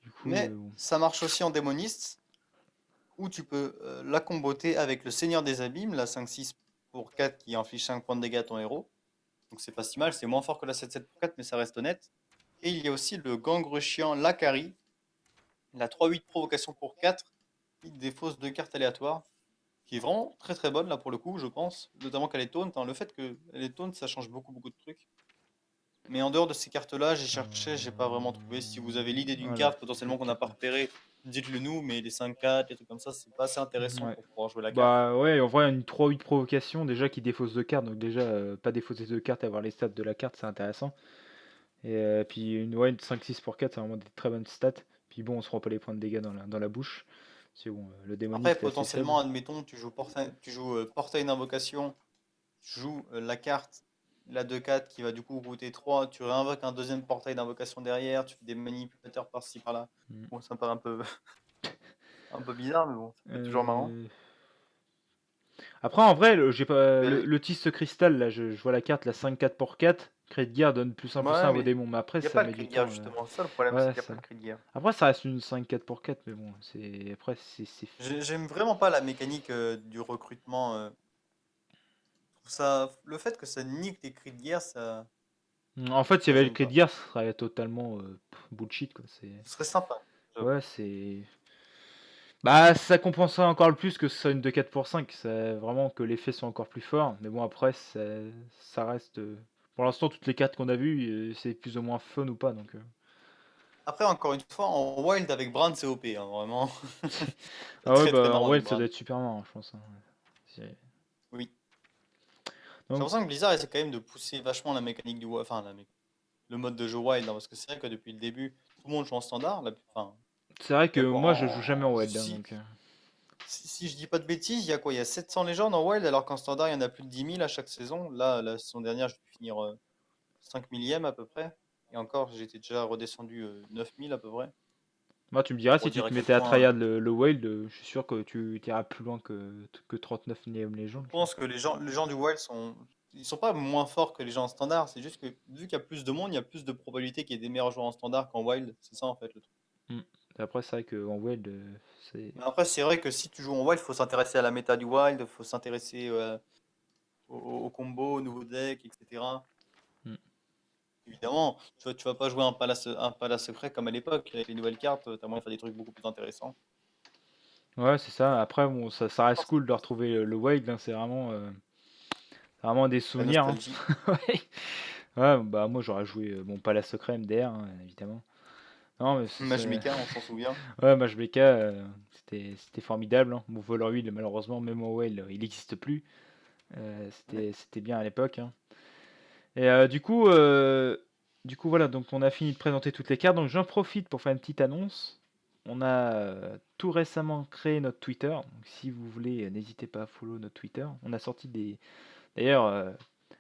Du coup, Mais bon. ça marche aussi en démoniste, où tu peux la comboter avec le Seigneur des Abîmes, la 5-6 pour 4 qui inflige 5 points de dégâts à ton héros. Donc c'est pas si mal, c'est moins fort que la 7-7 pour 4, mais ça reste honnête. Et il y a aussi le Gangre Chiant Lakari, la 3-8 provocation pour 4, qui défausse 2 cartes aléatoires, qui est vraiment très très bonne là pour le coup, je pense. Notamment qu'elle est taunt, hein. Le fait qu'elle est taunt, ça change beaucoup de trucs. Mais en dehors de ces cartes-là, j'ai cherché, j'ai pas vraiment trouvé. Si vous avez l'idée d'une Voilà. carte potentiellement qu'on n'a pas repérée, dites-le nous, mais les 5-4, les trucs comme ça, c'est pas assez intéressant Ouais. pour pouvoir jouer la carte. Bah ouais, on voit une 3-8 provocation déjà qui défausse 2 cartes. Donc, déjà, pas défausser 2 cartes et avoir les stats de la carte, c'est intéressant. Et puis, une 5-6 pour 4, c'est vraiment des très bonnes stats. Puis bon, on se rend pas les points de dégâts dans la bouche. C'est bon, le Après, démoniste est assez potentiellement, faible. admettons, tu joues portail d'invocation, tu joues la carte, la 2-4 qui va du coup coûter 3, tu réinvoques un deuxième portail d'invocation derrière, tu fais des manipulateurs par-ci par-là. Mm. Bon, ça me paraît un peu bizarre, mais bon, ça fait toujours marrant. Après, en vrai, j'ai pas Mais le Tisse Cristal, là, je vois la carte, la 5-4 pour 4. Cri de guerre donne plus 1 ouais, à vos mais démons. Mais après, il n'y a ça pas le met cri du de guerre temps. justement. Ça, le problème, c'est Ouais, qu'il n'y a pas ça. le cri de guerre. Après, ça reste une 5-4 pour 4, mais bon, c'est. Après, c'est. J'aime vraiment pas la mécanique du recrutement. Je trouve ça, le fait que ça nique les cris de guerre, ça, En fait, s'il y ça avait le j'aime cri de pas. guerre, ce serait totalement bullshit, quoi. Ce serait sympa, j'avoue. Ouais, c'est. Bah, ça compenserait encore le plus que ce soit une 2-4 pour 5. C'est vraiment que l'effet soit encore plus fort. Mais bon, après, ça reste. Pour l'instant, toutes les cartes qu'on a vues, c'est plus ou moins fun ou pas. Donc, Après, encore une fois, en wild avec Brand, c'est OP, hein, vraiment. C'est ah ouais, très très bah, en marrant avec Wild, ça doit Brand. être super marrant, je pense, hein. Oui. J'ai Donc, l'impression que Blizzard essaie quand même de pousser vachement la mécanique du wild, enfin le mode de jeu wild, hein, parce que c'est vrai que depuis le début, tout le monde joue en standard. Enfin, c'est vrai il que y a quoi moi, je joue jamais en Wild, hein, si, donc. si je dis pas de bêtises, il y a quoi? Il y a 700 légendes en wild, alors qu'en standard, il y en a plus de 10 000 à chaque saison. Là, la saison dernière, je vais finir 5 millième à peu près. Et encore, j'étais déjà redescendu 9 000 à peu près. Moi, tu me diras, Pour si tu dire à te quel mettais à point. tryhard le Wild, je suis sûr que tu iras plus loin que 39 millième Je légende. pense que les gens du wild ils sont pas moins forts que les gens en standard. C'est juste que vu qu'il y a plus de monde, il y a plus de probabilité qu'il y ait des meilleurs joueurs en standard qu'en wild. C'est ça en fait le truc. Mm. Après, c'est vrai qu'en Wild, c'est. Mais après, c'est vrai que si tu joues en wild, il faut s'intéresser à la méta du wild, il faut s'intéresser au combo, au nouveau deck, etc. Mm. Évidemment, tu vas pas jouer un palace secret comme à l'époque. Avec les nouvelles cartes, tu as moyen de faire des trucs beaucoup plus intéressants. Ouais, c'est ça. Après, bon, ça reste cool de retrouver le Wild, hein, c'est vraiment des La souvenirs, hein. nostalgie. Ouais. Ouais, bah moi j'aurais joué, bon, pas la secret MDR, hein, évidemment. Non, mais Mage Mecha, on s'en souvient. ouais, Match BK, c'était formidable, hein. Bon, Valor 8, malheureusement, même en Wild, il n'existe plus. C'était bien à l'époque, hein. Et du coup, voilà, donc on a fini de présenter toutes les cartes. Donc j'en profite pour faire une petite annonce. On a tout récemment créé notre Twitter. Donc si vous voulez, n'hésitez pas à follow notre Twitter. On a sorti des. D'ailleurs,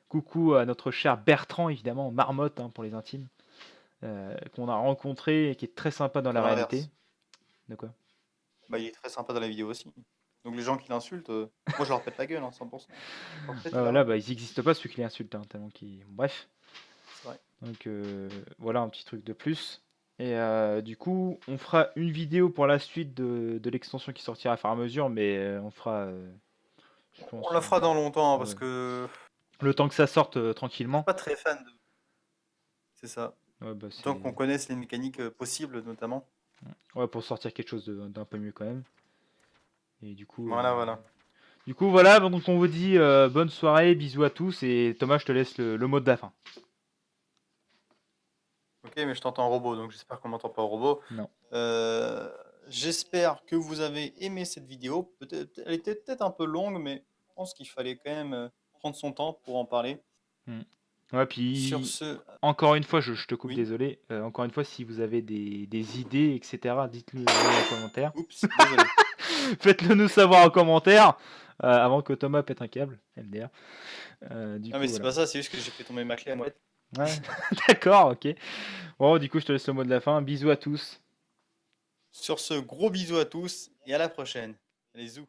coucou à notre cher Bertrand, évidemment, Marmotte, hein, pour les intimes, qu'on a rencontré et qui est très sympa dans C'est la réalité. l'inverse. De quoi? Bah, il est très sympa dans la vidéo aussi. Donc les gens qui l'insultent, moi je leur pète la gueule, hein, 100%. Voilà, bah, ils n'existent pas, ceux qui les insultent, hein, tellement qu'ils. Bref. c'est vrai. Donc voilà un petit truc de plus. Et du coup, on fera une vidéo pour la suite de l'extension qui sortira à fur et à mesure, mais on fera, je pense, On la fera dans longtemps, hein, parce ouais. que Le temps que ça sorte je suis tranquillement. pas très fan de. C'est ça. Ouais, bah, Tant qu'on connaisse les mécaniques possibles, notamment. ouais, pour sortir quelque chose d'un peu mieux quand même. Et du coup, Voilà. voilà, donc on vous dit bonne soirée, bisous à tous, et Thomas, je te laisse le mot de la fin. Ok, mais je t'entends en robot, donc j'espère qu'on m'entend pas en robot. Non. J'espère que vous avez aimé cette vidéo. Elle était peut-être un peu longue, mais je pense qu'il fallait quand même prendre son temps pour en parler. Ouais, Sur puis ce, encore une fois, je te coupe, oui. désolé. Encore une fois, si vous avez des idées, etc., dites-le en commentaire. Oups, désolé. Faites-le nous savoir en commentaire avant que Thomas pète un câble, MDR. Du Non, coup, mais c'est voilà. pas ça, c'est juste que j'ai fait tomber ma clé à molette. Ouais, d'accord, ok. Bon, du coup, je te laisse le mot de la fin. Bisous à tous. Sur ce, gros bisous à tous et à la prochaine. Allez, zou.